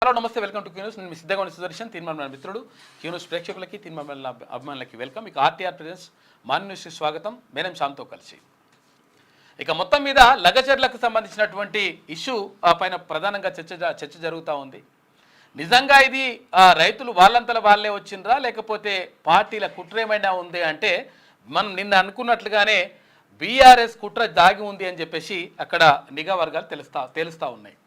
Hello నమస్తే, welcome to Q News. నేను మీ సిద్ధగౌని సుదర్శన్. తీర్మాన మిత్రుడు క్యూన్యూస్ ప్రేక్షకులకి, తీర్మాన అభిమానులకి వెల్కమ్. ఇక ఆర్టీఆర్ ప్రెజెన్స్ మార్నింగ్ న్యూస్కి స్వాగతం. మేనం శ్యామ్తో కలిసి ఇక మొత్తం మీద లగచర్లకు సంబంధించినటువంటి ఇష్యూ పైన ప్రధానంగా చర్చ జరుగుతూ ఉంది. నిజంగా ఇది రైతులు వాళ్ళంతలో వాళ్ళే వచ్చిండ్రా, లేకపోతే పార్టీల కుట్ర ఏమైనా ఉంది అంటే మనం నిన్న అనుకున్నట్లుగానే బీఆర్ఎస్ కుట్ర దాగి ఉంది అని చెప్పేసి అక్కడ నిఘా వర్గాలు తేలుస్తూ ఉన్నాయి.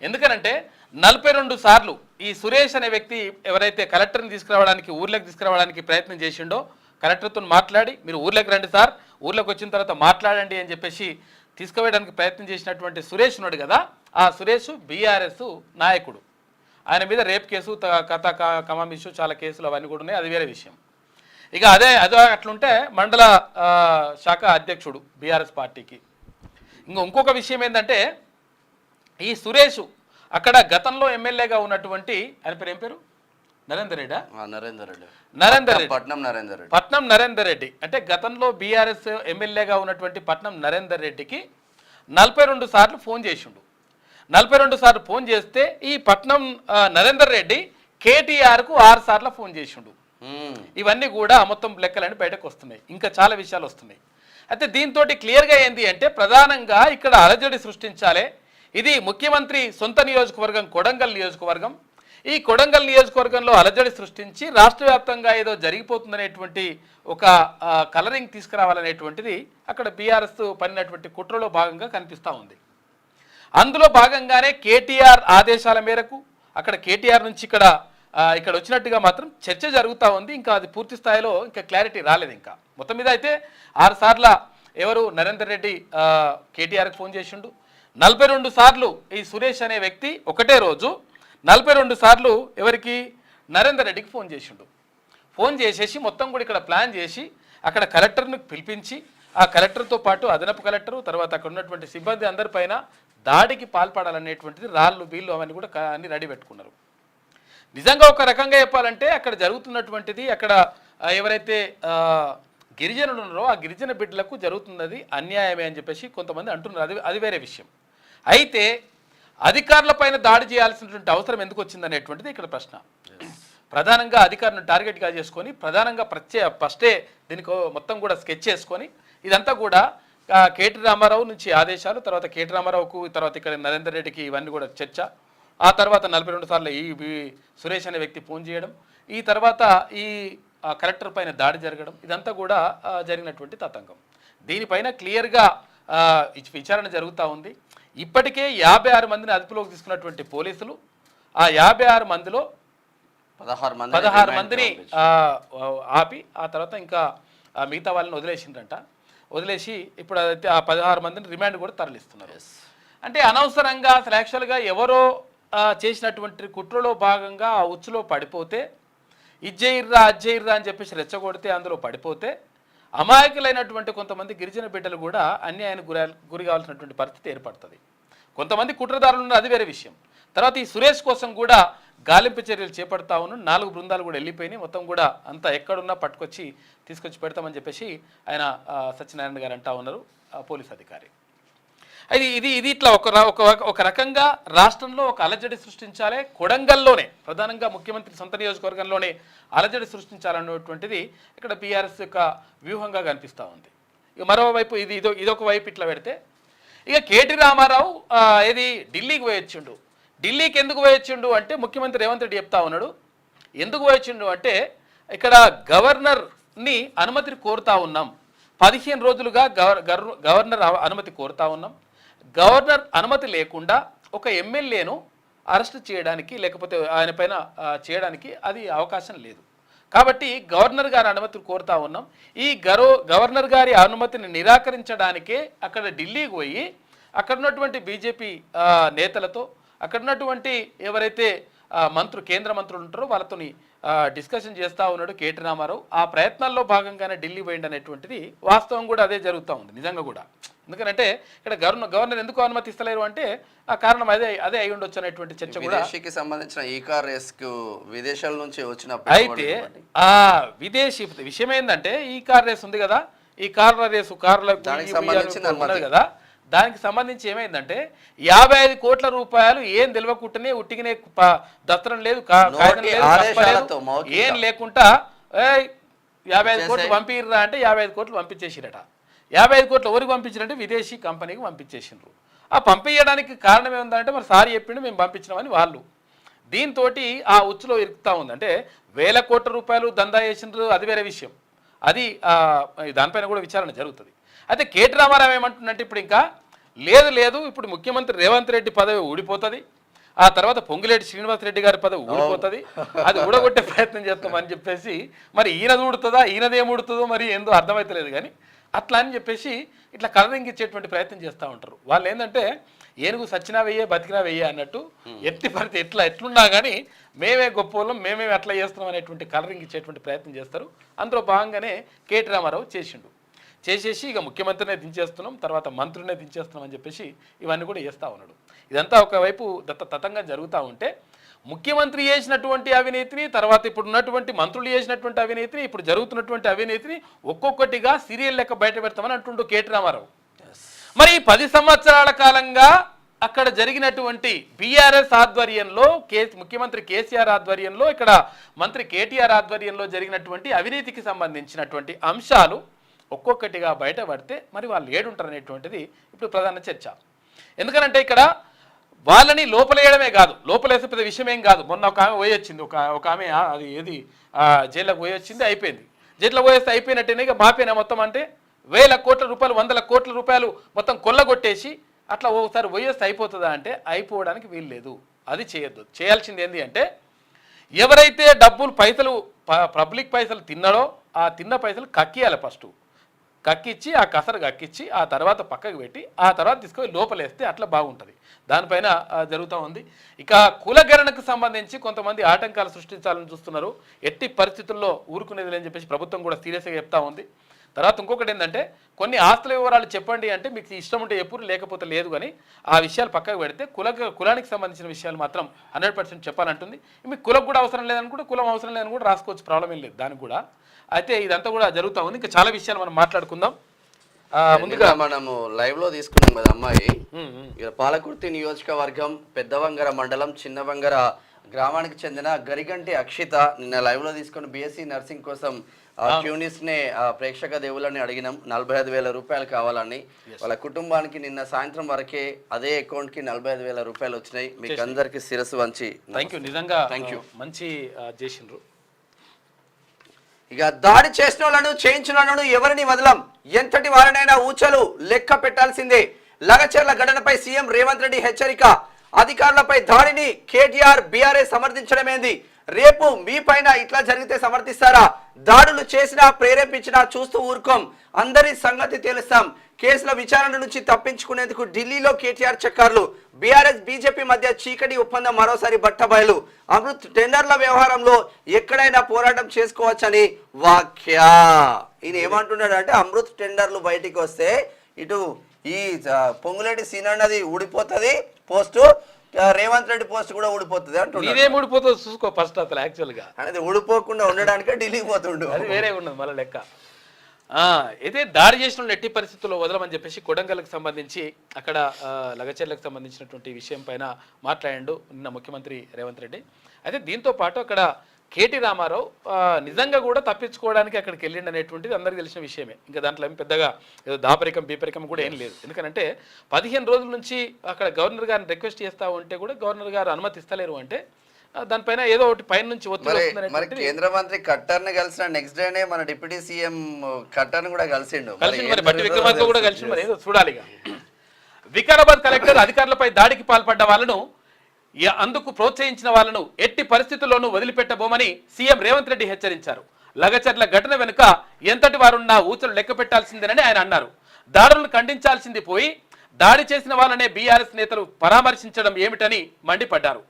ఎందుకనంటే 42 సార్లు ఈ సురేష్ అనే వ్యక్తి ఎవరైతే కలెక్టర్ని ఊర్లోకి తీసుకురావడానికి ప్రయత్నం చేసిండో, కలెక్టర్తో మాట్లాడి మీరు ఊర్లోకి రండి సార్, ఊర్లోకి వచ్చిన తర్వాత మాట్లాడండి అని చెప్పేసి తీసుకువేయడానికి ప్రయత్నం చేసినటువంటి సురేష్ ఉన్నాడు కదా, ఆ సురేష్ బీఆర్ఎస్ నాయకుడు. ఆయన మీద రేప్ కేసు, కమాం ఇష్యూ, చాలా కేసులు అవన్నీ కూడా ఉన్నాయి, అది వేరే విషయం. ఇక అదే అట్లుంటే మండల శాఖ అధ్యక్షుడు బీఆర్ఎస్ పార్టీకి. ఇంకొక విషయం ఏంటంటే, ఈ సురేష్ అక్కడ గతంలో ఎమ్మెల్యేగా ఉన్నటువంటి ఆయన పేరు ఏం పేరు, నరేందర్ రెడ్డి, పట్నం నరేందర్ రెడ్డి అంటే గతంలో బీఆర్ఎస్ ఎమ్మెల్యేగా ఉన్నటువంటి పట్నం నరేందర్ రెడ్డికి 42 సార్లు ఫోన్ చేసిండు. 42 సార్లు ఫోన్ చేస్తే ఈ పట్నం నరేందర్ రెడ్డి కేటీఆర్కు 6 సార్లు ఫోన్ చేసిండు. ఇవన్నీ కూడా మొత్తం లెక్కలన్నీ బయటకు వస్తున్నాయి, ఇంకా చాలా విషయాలు వస్తున్నాయి. అయితే దీంతో క్లియర్గా ఏంది అంటే, ప్రధానంగా ఇక్కడ అలజడి సృష్టించాలి. ఇది ముఖ్యమంత్రి సొంత నియోజకవర్గం కొడంగల్ నియోజకవర్గం. ఈ కొడంగల్ నియోజకవర్గంలో అలజడి సృష్టించి రాష్ట్ర వ్యాప్తంగా ఏదో జరిగిపోతుందనేటువంటి ఒక కలరింగ్ తీసుకురావాలనేటువంటిది అక్కడ బీఆర్ఎస్ పనినటువంటి కుట్రలో భాగంగా కనిపిస్తూ ఉంది. అందులో భాగంగానే కేటీఆర్ ఆదేశాల మేరకు అక్కడ కేటీఆర్ నుంచి ఇక్కడ వచ్చినట్టుగా మాత్రం చర్చ జరుగుతూ ఉంది. ఇంకా అది పూర్తి స్థాయిలో ఇంకా క్లారిటీ రాలేదు. ఇంకా మొత్తం మీద అయితే 6 సార్ల ఎవరు నరేందర్ రెడ్డి కేటీఆర్కి ఫోన్ చేసిండు. 42 సార్లు ఈ సురేష్ అనే వ్యక్తి ఒకటే రోజు 42 సార్లు ఎవరికి, నరేందర్ రెడ్డికి ఫోన్ చేసిండు. ఫోన్ చేసేసి మొత్తం కూడా ఇక్కడ ప్లాన్ చేసి అక్కడ కలెక్టర్ను పిలిపించి ఆ కలెక్టర్తో పాటు అదనపు కలెక్టరు, తర్వాత అక్కడ ఉన్నటువంటి సిబ్బంది అందరిపైన దాడికి పాల్పడాలనేటువంటిది రాళ్ళు బీళ్ళు అవన్నీ కూడా అన్ని రెడీ పెట్టుకున్నారు. నిజంగా ఒక రకంగా చెప్పాలంటే అక్కడ జరుగుతున్నటువంటిది, అక్కడ ఎవరైతే గిరిజనులు ఉన్నారో ఆ గిరిజన బిడ్డలకు జరుగుతున్నది అన్యాయమే అని చెప్పేసి కొంతమంది అంటున్నారు. అది వేరే విషయం. అయితే అధికారులపైన దాడి చేయాల్సినటువంటి అవసరం ఎందుకు వచ్చిందనేటువంటిది ఇక్కడ ప్రశ్న. ప్రధానంగా అధికారులను టార్గెట్గా చేసుకొని ప్రధానంగా ఫస్టే దీనికి మొత్తం కూడా స్కెచ్ చేసుకొని ఇదంతా కూడా కేటీ రామారావు నుంచి ఆదేశాలు, తర్వాత కేటీ రామారావుకు, తర్వాత ఇక్కడ నరేందర్ రెడ్డికి ఇవన్నీ కూడా చర్చ, ఆ తర్వాత 42 సార్లు ఈ సురేష్ అనే వ్యక్తి ఫోన్ చేయడం, ఈ తర్వాత ఈ కలెక్టర్ పైన దాడి జరగడం, ఇదంతా కూడా జరిగినటువంటి తతంగం. దీనిపైన క్లియర్గా విచారణ జరుగుతూ ఉంది. ఇప్పటికే 56 మందిని అదుపులోకి తీసుకున్నటువంటి పోలీసులు ఆ 56 మందిలో 16 మందిని ఆపి ఆ తర్వాత ఇంకా మిగతా వాళ్ళని వదిలేసి ఇప్పుడు అదైతే ఆ 16 మందిని రిమాండ్ కూడా తరలిస్తున్నారు. అంటే అనవసరంగా అసలు యాక్చువల్గా ఎవరో చేసినటువంటి కుట్రలో భాగంగా ఆ ఉచ్చులో పడిపోతే, ఇజ్జయిర్రా అజ్జయిర్రా అని చెప్పేసి రెచ్చగొడితే అందులో పడిపోతే అమాయకులైనటువంటి కొంతమంది గిరిజన బిడ్డలు కూడా అన్యాయానికి గురి కావాల్సినటువంటి పరిస్థితి ఏర్పడుతుంది. కొంతమంది కుట్రదారులు ఉన్నారు, అది వేరే విషయం. తర్వాత ఈ సురేష్ కోసం కూడా గాలింపు చర్యలు చేపడతా ఉన్నాను. 4 బృందాలు కూడా వెళ్ళిపోయినాయి. మొత్తం కూడా అంతా ఎక్కడున్నా తీసుకొచ్చి పెడతామని చెప్పేసి ఆయన సత్యనారాయణ గారు అంటా ఉన్నారు, పోలీస్ అధికారి. అది ఇది ఇట్లా ఒక రకంగా రాష్ట్రంలో ఒక అలజడి సృష్టించాలి. కొడంగల్లోనే ప్రధానంగా ముఖ్యమంత్రి సొంత నియోజకవర్గంలోనే అలజడి సృష్టించాలన్నటువంటిది ఇక్కడ బీఆర్ఎస్ యొక్క వ్యూహంగా కనిపిస్తూ ఉంది. ఇక మరోవైపు ఇదొక వైపు ఇట్లా పెడితే, ఇక కేటీ రామారావు ఢిల్లీకి పోయొచ్చిండు. ఢిల్లీకి ఎందుకు పోయొచ్చిండు అంటే, ముఖ్యమంత్రి రేవంత్ రెడ్డి చెప్తా ఉన్నాడు. ఎందుకు పోయొచ్చిండు అంటే, ఇక్కడ గవర్నర్ని అనుమతి కోరుతా ఉన్నాం, 15 రోజులుగా గవర్నర్ అనుమతి కోరుతా ఉన్నాం. గవర్నర్ అనుమతి లేకుండా ఒక ఎమ్మెల్యేను అరెస్ట్ చేయడానికి, లేకపోతే ఆయన పైన చేయడానికి అది అవకాశం లేదు. కాబట్టి గవర్నర్ గారి అనుమతి కోరుతా ఉన్నాం. ఈ గవర్నర్ గారి అనుమతిని నిరాకరించడానికే అక్కడ ఢిల్లీకి పోయి అక్కడ ఉన్నటువంటి బీజేపీ నేతలతో, అక్కడ ఉన్నటువంటి ఎవరైతే కేంద్ర మంత్రులు ఉంటారో వాళ్ళతోని డిస్కషన్ చేస్తూ ఉన్నాడు కేటీ రామారావు. ఆ ప్రయత్నాల్లో భాగంగానే ఢిల్లీ పోయింది అనేటువంటిది వాస్తవం కూడా అదే జరుగుతూ ఉంది నిజంగా కూడా. ఎందుకంటే ఇక్కడ గవర్నర్ ఎందుకు అనుమతిస్తలేరు అంటే ఆ కారణం అదే అయి ఉండొచ్చు అనేటువంటి చర్చ కూడా. సంబంధించిన ఈ కార్ రేస్కు విదేశాల నుంచి వచ్చిన అయితే ఆ విదేశీ విషయం ఏంటంటే, ఈ కార్ రేస్ ఉంది కదా, ఈ కార్ల రేసు కార్లకు కదా, దానికి సంబంధించి ఏమైందంటే 55 కోట్ల రూపాయలు ఏం తెలియకుండానే ఉట్టిగానే దత్తరం లేదు, కాగితం లేదు, ఆదేశాలతో ఏం లేకుండా 55 కోట్లు పంపిర్రా అంటే 55 కోట్లు పంపించేసిరట. 55 కోట్లు ఎవరికి పంపించారంటే విదేశీ కంపెనీకి పంపించేసిండ్రు. ఆ పంపించడానికి కారణం ఏముందంటే మరి సార్ చెప్పిండు మేము పంపించినామని వాళ్ళు. దీంతో ఆ ఉచ్చులో ఇరుకుతా ఉంది. అంటే 1000 కోట్ల రూపాయలు దందా చేసిండ్రు, అది వేరే విషయం, అది దానిపైన కూడా విచారణ జరుగుతుంది. అయితే కేటీ రామారావు ఏమంటుందంటే ఇప్పుడు ఇంకా లేదు ఇప్పుడు ముఖ్యమంత్రి రేవంత్ రెడ్డి పదవి ఊడిపోతుంది, ఆ తర్వాత పొంగులేటి శ్రీనివాసరెడ్డి గారి పదవి ఊడిపోతుంది, అది ఊడగొట్టే ప్రయత్నం చేస్తామని చెప్పేసి మరి ఈయనది ఊడుతుందా ఈయనదేం ఊడుతుందో మరి ఏందో అర్థమవుతలేదు. కానీ అట్లా అని చెప్పేసి ఇట్లా కలరింగిచ్చేటువంటి ప్రయత్నం చేస్తూ ఉంటారు. వాళ్ళు ఏంటంటే ఏనుగు సచ్చినా వెయ్యే బతికినా వెయ్యే అన్నట్టు ఎత్తి పరిస్థితి ఎట్లున్నా కానీ మేమే గొప్ప వాళ్ళం, మేమే అట్లా చేస్తున్నాం అనేటువంటి కలరింగ్ ఇచ్చేటువంటి ప్రయత్నం చేస్తారు. అందులో భాగంగానే కేటీ రామారావు చేసేసి ఇక ముఖ్యమంత్రినే దించేస్తున్నాం, తర్వాత మంత్రులనే దించేస్తున్నాం అని చెప్పేసి ఇవన్నీ కూడా చేస్తూ ఉన్నాడు. ఇదంతా ఒకవైపు తతంగా జరుగుతూ ఉంటే ముఖ్యమంత్రి చేసినటువంటి అవినీతిని, తర్వాత ఇప్పుడు ఉన్నటువంటి మంత్రులు చేసినటువంటి అవినీతిని, ఇప్పుడు జరుగుతున్నటువంటి అవినీతిని ఒక్కొక్కటిగా సీరియల్ లెక్క బయట పెడతామని అంటుండు కేటీ రామారావు. మరి 10 సంవత్సరాల కాలంగా అక్కడ జరిగినటువంటి బీఆర్ఎస్ ఆధ్వర్యంలో ముఖ్యమంత్రి కేసీఆర్ ఆధ్వర్యంలో ఇక్కడ మంత్రి కేటీఆర్ ఆధ్వర్యంలో జరిగినటువంటి అవినీతికి సంబంధించినటువంటి అంశాలు ఒక్కొక్కటిగా బయటపడితే మరి వాళ్ళు ఏడుంటారు అనేటువంటిది ఇప్పుడు ప్రధాన చర్చ. ఎందుకనంటే ఇక్కడ వాళ్ళని లోపలేయడమే కాదు, లోపలేసే పెద్ద విషయం ఏం కాదు. మొన్న ఒక ఆమె పోయొచ్చింది, ఒక ఆమె అది ఏది జైల్లోకి పోయొచ్చింది, అయిపోయింది. జైల్లో పోయేస్తే అయిపోయినట్టేనే ఇక మాపేనా మొత్తం అంటే 1000 కోట్ల రూపాయలు 100 కోట్ల రూపాయలు మొత్తం కొల్లగొట్టేసి అట్లా ఒకసారి పోయేస్తే అయిపోతుందా అంటే అయిపోవడానికి వీలు లేదు. అది చేయొద్దు. చేయాల్సింది ఏంటి అంటే ఎవరైతే పైసలు పబ్లిక్ పైసలు తిన్నాడో ఆ తిన్న పైసలు కక్కియాలి. ఫస్ట్ కక్కిచ్చి ఆ కసరు కక్కిచ్చి ఆ తర్వాత పక్కకు పెట్టి ఆ తర్వాత తీసుకొని లోపలేస్తే అట్లా బాగుంటుంది. దానిపైన జరుగుతూ ఉంది. ఇక కులగణనకు సంబంధించి కొంతమంది ఆటంకాలు సృష్టించాలని చూస్తున్నారు. ఎట్టి పరిస్థితుల్లో ఊరుకునేది లేని చెప్పేసి ప్రభుత్వం కూడా సీరియస్గా చెప్తా ఉంది. తర్వాత ఇంకొకటి ఏంటంటే కొన్ని ఆస్తుల వివరాలు చెప్పండి అంటే మీకు ఇష్టం ఉంటే ఎప్పుడు లేకపోతే లేదు, కానీ ఆ విషయాలు పక్కకు పెడితే కులానికి సంబంధించిన విషయాలు మాత్రం 100% చెప్పాలంటుంది. మీకు కులం కూడా అవసరం లేదని కులం అవసరం లేదని కూడా రాసుకోవచ్చు, ప్రాబ్లం ఏం లేదు దానికి కూడా. అయితే ఇదంతా కూడా జరుగుతూ ఉంది. ఇంకా చాలా విషయాలు మనం మాట్లాడుకుందాం. ముందుగా మనము లైవ్ లో తీసుకున్నాం కదా అమ్మాయి, పాలకుర్తి నియోజకవర్గం పెద్దవంగర మండలం చిన్నవంగర గ్రామానికి చెందిన గరిగంటి అక్షిత నిన్న లైవ్ లో తీసుకుని బీఎస్సీ నర్సింగ్ కోసం ట్యూనిస్ నే ప్రేక్షక దేవులని అడిగినాం. 45,000 రూపాయలు కావాలని. వాళ్ళ కుటుంబానికి నిన్న సాయంత్రం వరకే అదే అకౌంట్ కి 45,000 రూపాయలు వచ్చినాయి. మీకు అందరికి శిరస్సు వంచి నిజంగా మంచి చేసిండ్రు. ఇక దాడి చేసిన వాళ్ళను చేయించిన వాళ్ళను ఎవరిని వదలం, ఎంతటి వారినైనా ఊచలు లెక్క పెట్టాల్సిందే. లగచర్ల ఘటనపై సీఎం రేవంత్ రెడ్డి హెచ్చరిక. అధికారులపై దాడిని కేటీఆర్ బీఆర్ఎస్ సమర్థించడమేంది? రేపు మీ పైన ఇట్లా జరిగితే సమర్థిస్తారా? దాడులు చేసినా ప్రేరేపించినా చూస్తూ ఊరుకోం, అందరి సంగతి తెలుస్తాం. కేసుల విచారణ నుంచి తప్పించుకునేందుకు ఢిల్లీలో కేటీఆర్ చక్కర్లు. బీఆర్ఎస్ బీజేపీ మధ్య చీకటి ఒప్పందం మరోసారి బట్టబయలు. అమృత్ టెండర్ల వ్యవహారంలో ఎక్కడైనా పోరాటం చేసుకోవచ్చని వ్యాఖ్య. ఈయన ఏమంటున్నాడు అంటే అమృత్ టెండర్లు బయటికి వస్తే ఇటు ఈ పొంగులేటి సీనన్నది ఊడిపోతుంది పోస్టు, రేవంత్ రెడ్డి పోస్ట్ కూడా ఊడిపోతుంది అంటున్నాడు. ఇదేం ఊడిపోతుంది చూసుకో ఫస్ట్ అసలు యాక్చువల్గా అనేది ఊడిపోకుండా ఉండడానికే ఢిల్లీకి పోతుండు, అది వేరే ఉండదు మళ్ళీ లెక్క. అయితే దాడి చేసిన ఎట్టి పరిస్థితుల్లో వదలమని చెప్పేసి కొడంగల్కి సంబంధించి అక్కడ లగచర్లకు సంబంధించినటువంటి విషయం పైన మాట్లాడాడు నిన్న ముఖ్యమంత్రి రేవంత్ రెడ్డి. అయితే దీంతో పాటు అక్కడ కేటీ రామారావు నిజంగా కూడా తప్పించుకోవడానికి అక్కడికి వెళ్ళిండి అనేటువంటిది అందరికీ తెలిసిన విషయమే. ఇంకా దాంట్లో ఏం పెద్దగా ఏదో దాపరికం బీపరికం కూడా ఏం లేదు. ఎందుకంటే 15 రోజుల నుంచి అక్కడ గవర్నర్ గారిని రిక్వెస్ట్ చేస్తా ఉంటే కూడా గవర్నర్ గారు అనుమతిస్తలేరు. అంటే దానిపైన ఏదో ఒకటి పైన నుంచి ఒత్తిడి. కేంద్ర మంత్రి ఖట్టర్ ని కలిసిన నెక్స్ట్ డేనే మన డిప్యూటీ సీఎం ఖట్టర్ కూడా కలిసిండు. మరి బట్టి విక్రమార్క కూడా కలిసి మరి ఏదో చూడాలి. వికారాబాద్ కలెక్టర్ అధికారులపై దాడికి పాల్పడ్డ వాళ్ళను అందుకు ప్రోత్సహించిన వాళ్ళను ఎట్టి పరిస్థితుల్లోనూ వదిలిపెట్టబోమని సీఎం రేవంత్ రెడ్డి హెచ్చరించారు. లగచర్ల ఘటన వెనుక ఎంతటి వారున్నా ఊచలు లెక్క పెట్టాల్సిందేనని ఆయన అన్నారు. దాడులను ఖండించాల్సింది పోయి దాడి చేసిన వాళ్ళనే బీఆర్ఎస్ నేతలు పరామర్శించడం ఏమిటని మండిపడ్డారు.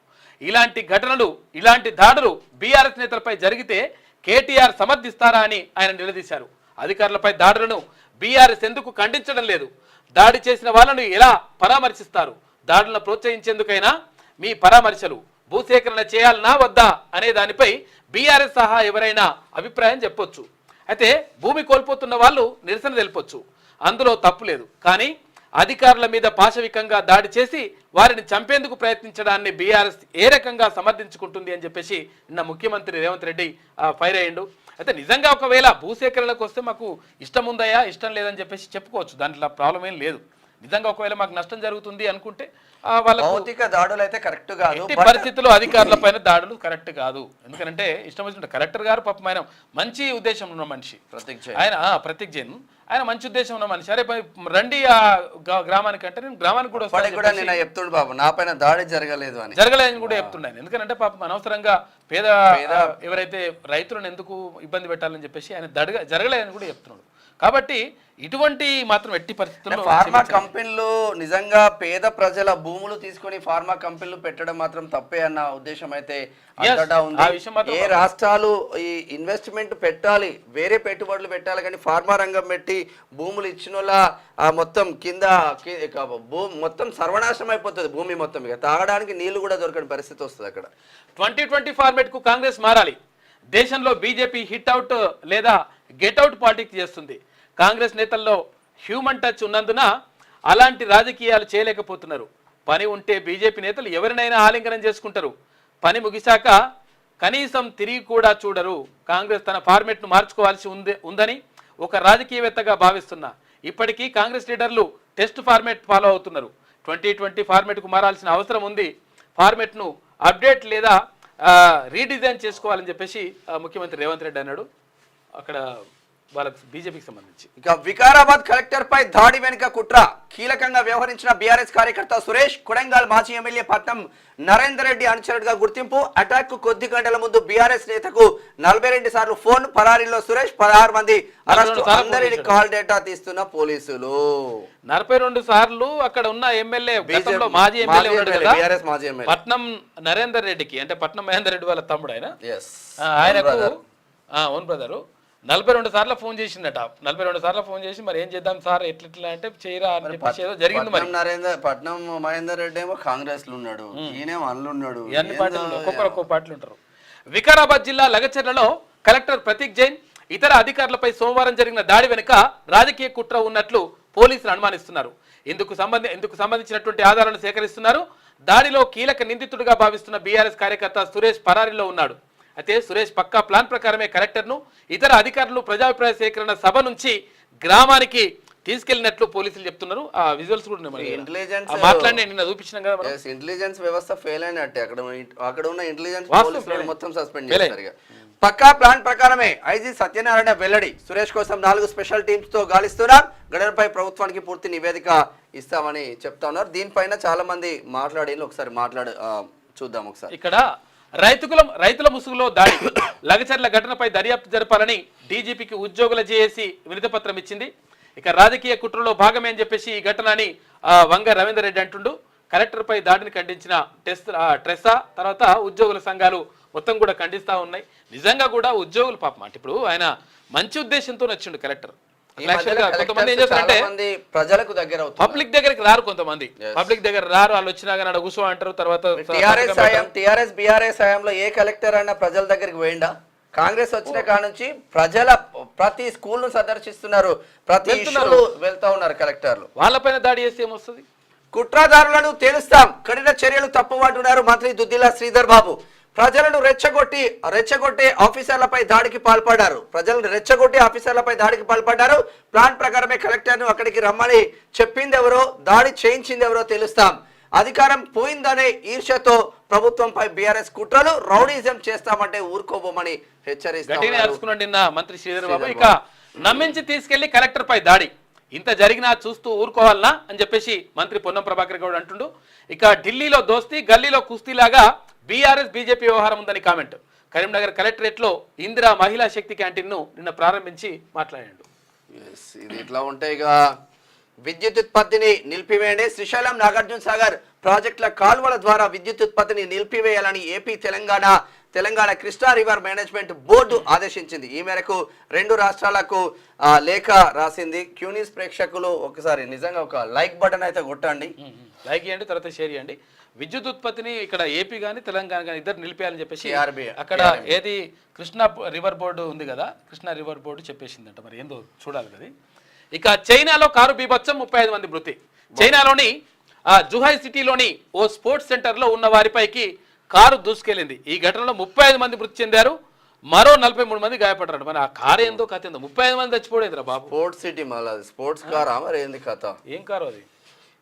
ఇలాంటి ఘటనలు ఇలాంటి దాడులు బీఆర్ఎస్ నేతలపై జరిగితే కేటీఆర్ సమర్థిస్తారా అని ఆయన నిలదీశారు. అధికారులపై దాడులను బీఆర్ఎస్ ఎందుకు ఖండించడం లేదు? దాడి చేసిన వాళ్ళను ఎలా పరామర్శిస్తారు? దాడులను ప్రోత్సహించేందుకైనా మీ పరామర్శలు భూసేకరణ చేయాలనా వద్దా అనే దానిపై బీఆర్ఎస్ సహా ఎవరైనా అభిప్రాయం చెప్పొచ్చు. అయితే భూమి కోల్పోతున్న వాళ్ళు నిరసన తెలుపొచ్చు, అందులో తప్పు లేదు. కానీ అధికారుల మీద పాశవికంగా దాడి చేసి వారిని చంపేందుకు ప్రయత్నించడాన్ని బీఆర్ఎస్ ఏ రకంగా సమర్థించుకుంటుంది అని చెప్పేసి నిన్న ముఖ్యమంత్రి రేవంత్ రెడ్డి ఫైర్ అయ్యిండు. అయితే నిజంగా ఒకవేళ భూసేకరణకు వస్తే మాకు ఇష్టం ఉందయా ఇష్టం లేదని చెప్పేసి చెప్పుకోవచ్చు, దాంట్లో ప్రాబ్లం ఏం లేదు. నిజంగా ఒకవేళ మాకు నష్టం జరుగుతుంది అనుకుంటే వాళ్ళ భౌతిక దాడులు అయితే కరెక్ట్ కాదు, పరిస్థితుల్లో అధికారుల పైన దాడులు కరెక్ట్ కాదు. ఎందుకంటే ఇష్టం వచ్చినట్టు కలెక్టర్ గారు పాపం ఆయన మంచి ఉద్దేశం ఉన్న మనిషి, ప్రతీక్ జైన్ ఆయన మంచి ఉద్దేశం ఉన్న మనిషి. అరే రండి ఆ గ్రామానికి అంటే నేను గ్రామానికి కూడా చెప్తుండు బాబు నా పైన దాడి జరగలేదని కూడా చెప్తున్నాను. ఎందుకంటే పాపం అనవసరంగా పేద ఎవరైతే రైతులను ఎందుకు ఇబ్బంది పెట్టాలని చెప్పేసి ఆయన జరగలేదని కూడా చెప్తున్నాడు. కాబట్టి ఇటువంటి మాత్రం ఎట్టి పరిస్థితుల్లో ఫార్మా కంపెనీలు నిజంగా పేద ప్రజల భూములు తీసుకొని ఫార్మా కంపెనీలు పెట్టడం మాత్రం తప్పే అన్న ఉద్దేశం అయితే అంతటా ఉంది. ఏ రాష్ట్రాలు ఈ ఇన్వెస్ట్మెంట్ పెట్టాలి, వేరే పెట్టుబడులు పెట్టాలి, కానీ ఫార్మా రంగం పెట్టి భూములు ఇచ్చిన వాళ్ళ మొత్తం కింద మొత్తం సర్వనాశనం అయిపోతుంది భూమి మొత్తం. ఇక తాగడానికి నీళ్లు కూడా దొరకని పరిస్థితి వస్తుంది అక్కడ. 2020 ఫార్మేట్ కు కాంగ్రెస్ మారాలి. దేశంలో బీజేపీ హిట్ అవుట్ లేదా గెట్ అవుట్ పాలిటిక్స్ చేస్తుంది. కాంగ్రెస్ నేతల్లో హ్యూమన్ టచ్ ఉన్నందున అలాంటి రాజకీయాలు చేయలేకపోతున్నారు. పని ఉంటే బీజేపీ నేతలు ఎవరినైనా ఆలింగనం చేసుకుంటారు, పని ముగిశాక కనీసం తిరిగి కూడా చూడరు. కాంగ్రెస్ తన ఫార్మేట్ను మార్చుకోవాల్సి ఉందని ఒక రాజకీయవేత్తగా భావిస్తున్నా. ఇప్పటికీ కాంగ్రెస్ లీడర్లు టెస్ట్ ఫార్మేట్ ఫాలో అవుతున్నారు. 2020 ఫార్మేట్కు మారాల్సిన అవసరం ఉంది. ఫార్మేట్ను అప్డేట్ లేదా రీడిజైన్ చేసుకోవాలని చెప్పేసి ముఖ్యమంత్రి రేవంత్ రెడ్డి అన్నాడు. అక్కడ వాళ్ళకి బీజేపీకి సంబంధించి ఇక వికారాబాద్ కలెక్టర్ పై దాడి వెనుక కుట్ర, కీలకంగా వ్యవహరించిన బీఆర్ఎస్ కార్యకర్త సురేష్, కొడంగల్ మాజీ ఎమ్మెల్యే పట్నం నరేందర్ రెడ్డి అనుచరుడుగా గుర్తింపు. అటాక్ కు కొద్ది గంటల ముందు బీఆర్ఎస్ నేతకు 42 సార్లు ఫోన్. పరారీలో సురేష్, 16 మంది అరెస్టు. అందరిని కాల్ డేటా తీస్తున్న పోలీసులు. 42 సార్లు అక్కడ ఉన్న ఎమ్మెల్యే మాజీ ఎమ్మెల్యే పట్నం నరేందర్ రెడ్డికి, అంటే పట్నం మహేందర్ రెడ్డి వాళ్ళ తమ్ముడు ఆయనకు ఓన్ బ్రదరు 42 సార్లు ఫోన్ చేసిందట. 42 సార్లు ఫోన్ చేసి మరి ఏం చేద్దాం సార్ ఎట్లా అంటే చేయరా అని చెప్పేసి ఏదో జరిగింది. మరి పట్నం మహేందర్ రెడ్డి ఏమో కాంగ్రెస్ లో ఉన్నాడు, ఈయనేమో అందులో ఉన్నాడు, అన్ని పార్టీలు ఒక్కొక్క పార్టీలు ఉంటారు. వికారాబాద్ జిల్లా లగచర్లలో కలెక్టర్ ప్రతీక్ జైన్ ఇతర అధికారులపై సోమవారం జరిగిన దాడి వెనుక రాజకీయ కుట్ర ఉన్నట్లు పోలీసులు అనుమానిస్తున్నారు. ఇందుకు సంబంధించినటువంటి ఆధారాలను సేకరిస్తున్నారు. దాడిలో కీలక నిందితుడిగా భావిస్తున్న బీఆర్ఎస్ కార్యకర్త సురేష్ పరారీలో ఉన్నాడు. అయితే సురేష్ పక్కా ప్లాన్ ప్రకారమే కలెక్టర్ను, ఇతర అధికారులు ప్రజాభిప్రాయ సేకరణ సభ నుంచి గ్రామానికి తీసుకెళ్లినట్లు పోలీసులు చెప్తున్నారు. ఆ విజువల్స్ కూడా మాట్లాడి నిన్న చూపించినాం కదా. ఇంటెలిజెన్స్ వ్యవస్థ ఫెయిల్ అయినట్టే. అక్కడ ఉన్న ఇంటెలిజెన్స్ మొత్తం సస్పెండ్ చేస్తారు. పక్కా ప్లాన్ ప్రకారమే ఐజీ సత్యనారాయణ వెల్లడి. సురేష్ కోసం 4 స్పెషల్ టీమ్స్ తో గాలిస్తున్నారు. ఘటనపై ప్రభుత్వానికి పూర్తి నివేదిక ఇస్తామని చెప్తా ఉన్నారు. దీనిపైన చాలా మంది మాట్లాడి ఒకసారి చూద్దాం. ఒకసారి ఇక్కడ రైతుల ముసుగులో దాడి, లగచర్ల ఘటనపై దర్యాప్తు జరపాలని డీజీపీకి ఉద్యోగుల జేఏసీ వినతిపత్రం ఇచ్చింది. ఇక రాజకీయ కుట్రలో భాగమే అని చెప్పేసి ఈ ఘటనని వంగ రవీందర్ రెడ్డి అంటుండు. కలెక్టర్పై దాడిని ఖండించిన ట్రెస్సా తర్వాత ఉద్యోగుల సంఘాలు మొత్తం కూడా ఖండిస్తూ ఉన్నాయి. నిజంగా కూడా ఉద్యోగులు పాపం అంటే ఇప్పుడు ఆయన మంచి ఉద్దేశంతో వచ్చిండు కలెక్టర్. కొంతమంది ఏం చేస్తారంటే ప్రజలకు దగ్గర పబ్లిక్ దగ్గరికి రారు, కొంతమంది పబ్లిక్ దగ్గర రారు, వాళ్ళు వచ్చినా కానీ కూర్చో అంటారు. తర్వాత టీఆర్ఎస్ బీఆర్ఎస్ హయాంలో ఏ కలెక్టర్ అయినా ప్రజల దగ్గరికి పోయిండా? కాంగ్రెస్ వచ్చిన కాడ నుంచి ప్రతి స్కూల్ ను సందర్శిస్తున్నారు, ప్రతి వెళ్తా ఉన్నారు కలెక్టర్లు. వాళ్ళపైన దాడి చేస్తే ఏమొస్తుంది? కుట్రదారులను తేలుస్తాం, కఠిన చర్యలు తప్పుపడుతున్నారు మంత్రి దుద్దిల్ల శ్రీధర్ బాబు. ప్రజలను రెచ్చగొట్టే ఆఫీసర్లపై దాడికి పాల్పడ్డారు. ప్లాన్ ప్రకారమే కలెక్టర్ ను అక్కడికి రమ్మని చెప్పింది ఎవరో, దాడి చేయించింది ఎవరో తెలుస్తాం. అధికారం పోయిందనే ఈర్ష్యతో ప్రభుత్వంపై బీఆర్ఎస్ కుట్రలు, రౌడీజం చేస్తామంటే ఊరుకోబోమని హెచ్చరిస్తున్నారు నిన్న మంత్రి శ్రీధర్ బాబు. ఇక నమ్మించి తీసుకెళ్లి కలెక్టర్ పై దాడి, ఇంత జరిగినా చూస్తూ ఊరుకోవాలనా అని చెప్పేసి మంత్రి పొన్నం ప్రభాకర్ గౌడ్ అంటుండు. ఇక ఢిల్లీలో దోస్తీ, గల్లీలో కుస్తీలాగా బీఆర్ఎస్ బీజేపీ వ్యవహారం ఉందని కామెంట్. కరీంనగర్ కలెక్టరేట్ లో ఇందిరా మహిళా శక్తి క్యాంటీన్ ను నిన్న ప్రారంభించి మాట్లాడాడు. ఇది ఇట్లా ఉంటే ఇక విద్యుత్ ఉత్పత్తిని నిలిపివేయండి. శ్రీశైలం, నాగార్జున సాగర్ ప్రాజెక్టుల కాలువల ద్వారా విద్యుత్ ఉత్పత్తిని నిలిపివేయాలని AP Telangana Krishna river management board ఆదేశించింది. ఈ మేరకు 2 రాష్ట్రాలకు లేఖ రాసింది. క్యూనిస్ ప్రేక్షకులు ఒకసారి నిజంగా ఒక లైక్ బటన్ అయితే కొట్టండి, లైక్ చేయండి, తర్వాత షేర్ చేయండి. విద్యుత్ ఉత్పత్తిని ఇక్కడ ఏపీ కానీ తెలంగాణ కానీ ఇద్దరు నిలిపేయాలని చెప్పేసి అక్కడ ఏది కృష్ణా రివర్ బోర్డు ఉంది కదా, కృష్ణా రివర్ బోర్డు చెప్పేసిందంట. మరి ఏందో చూడాలి కదా. ఇక చైనాలో కారు బీభత్సం, 35 మంది మృతి. చైనాలోని జుహాయ్ సిటీలోని ఓ స్పోర్ట్స్ సెంటర్లో ఉన్న వారిపైకి కారు దూసుకెళ్లింది. ఈ ఘటనలో 35 మంది మృతి చెందారు, మరో 43 మంది గాయపడ్డారు. మరి ఆ కారు ఏందో కథ ఏందో 35 మంది చచ్చిపోయేదిరా బాబు. స్పోర్ట్స్ సిటీ మళ్ళీ స్పోర్ట్స్ కారా మరి ఏంది కథ? ఏం కారు అది?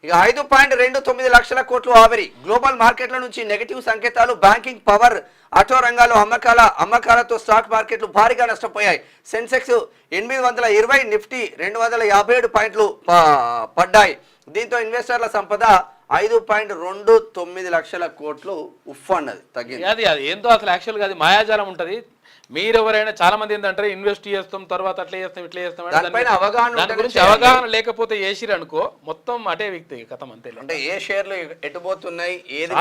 ఇక 5.29 లక్షల కోట్లు ఆవిరి. గ్లోబల్ మార్కెట్ల నుంచి నెగటివ్ సంకేతాలు. బ్యాంకింగ్, పవర్, ఆటో రంగాల్లో అమ్మకాలతో స్టాక్ మార్కెట్లు భారీగా నష్టపోయాయి. సెన్సెక్స్ 820, నిఫ్టీ 257 పాయింట్లు పడ్డాయి. దీంతో ఇన్వెస్టర్ల సంపద 5.29 లక్షల కోట్లు ఉఫ్ అన్నది, తగ్గింది. అది ఏందో అసలు యాక్చువల్గా అది మాయాజాలం ఉంటుంది. మీరు ఎవరైనా చాలా మంది ఏంటంటే ఇన్వెస్ట్ చేస్తాం, తర్వాత అట్లా చేస్తాం, ఇట్లా చేస్తాం, దాని గురించి అవగాహన లేకపోతే చేసిరు అనుకో మొత్తం అటే వ్యక్తి కథం అంతే. అంటే ఏ షేర్లు ఎటుపోతున్నాయి, ఏది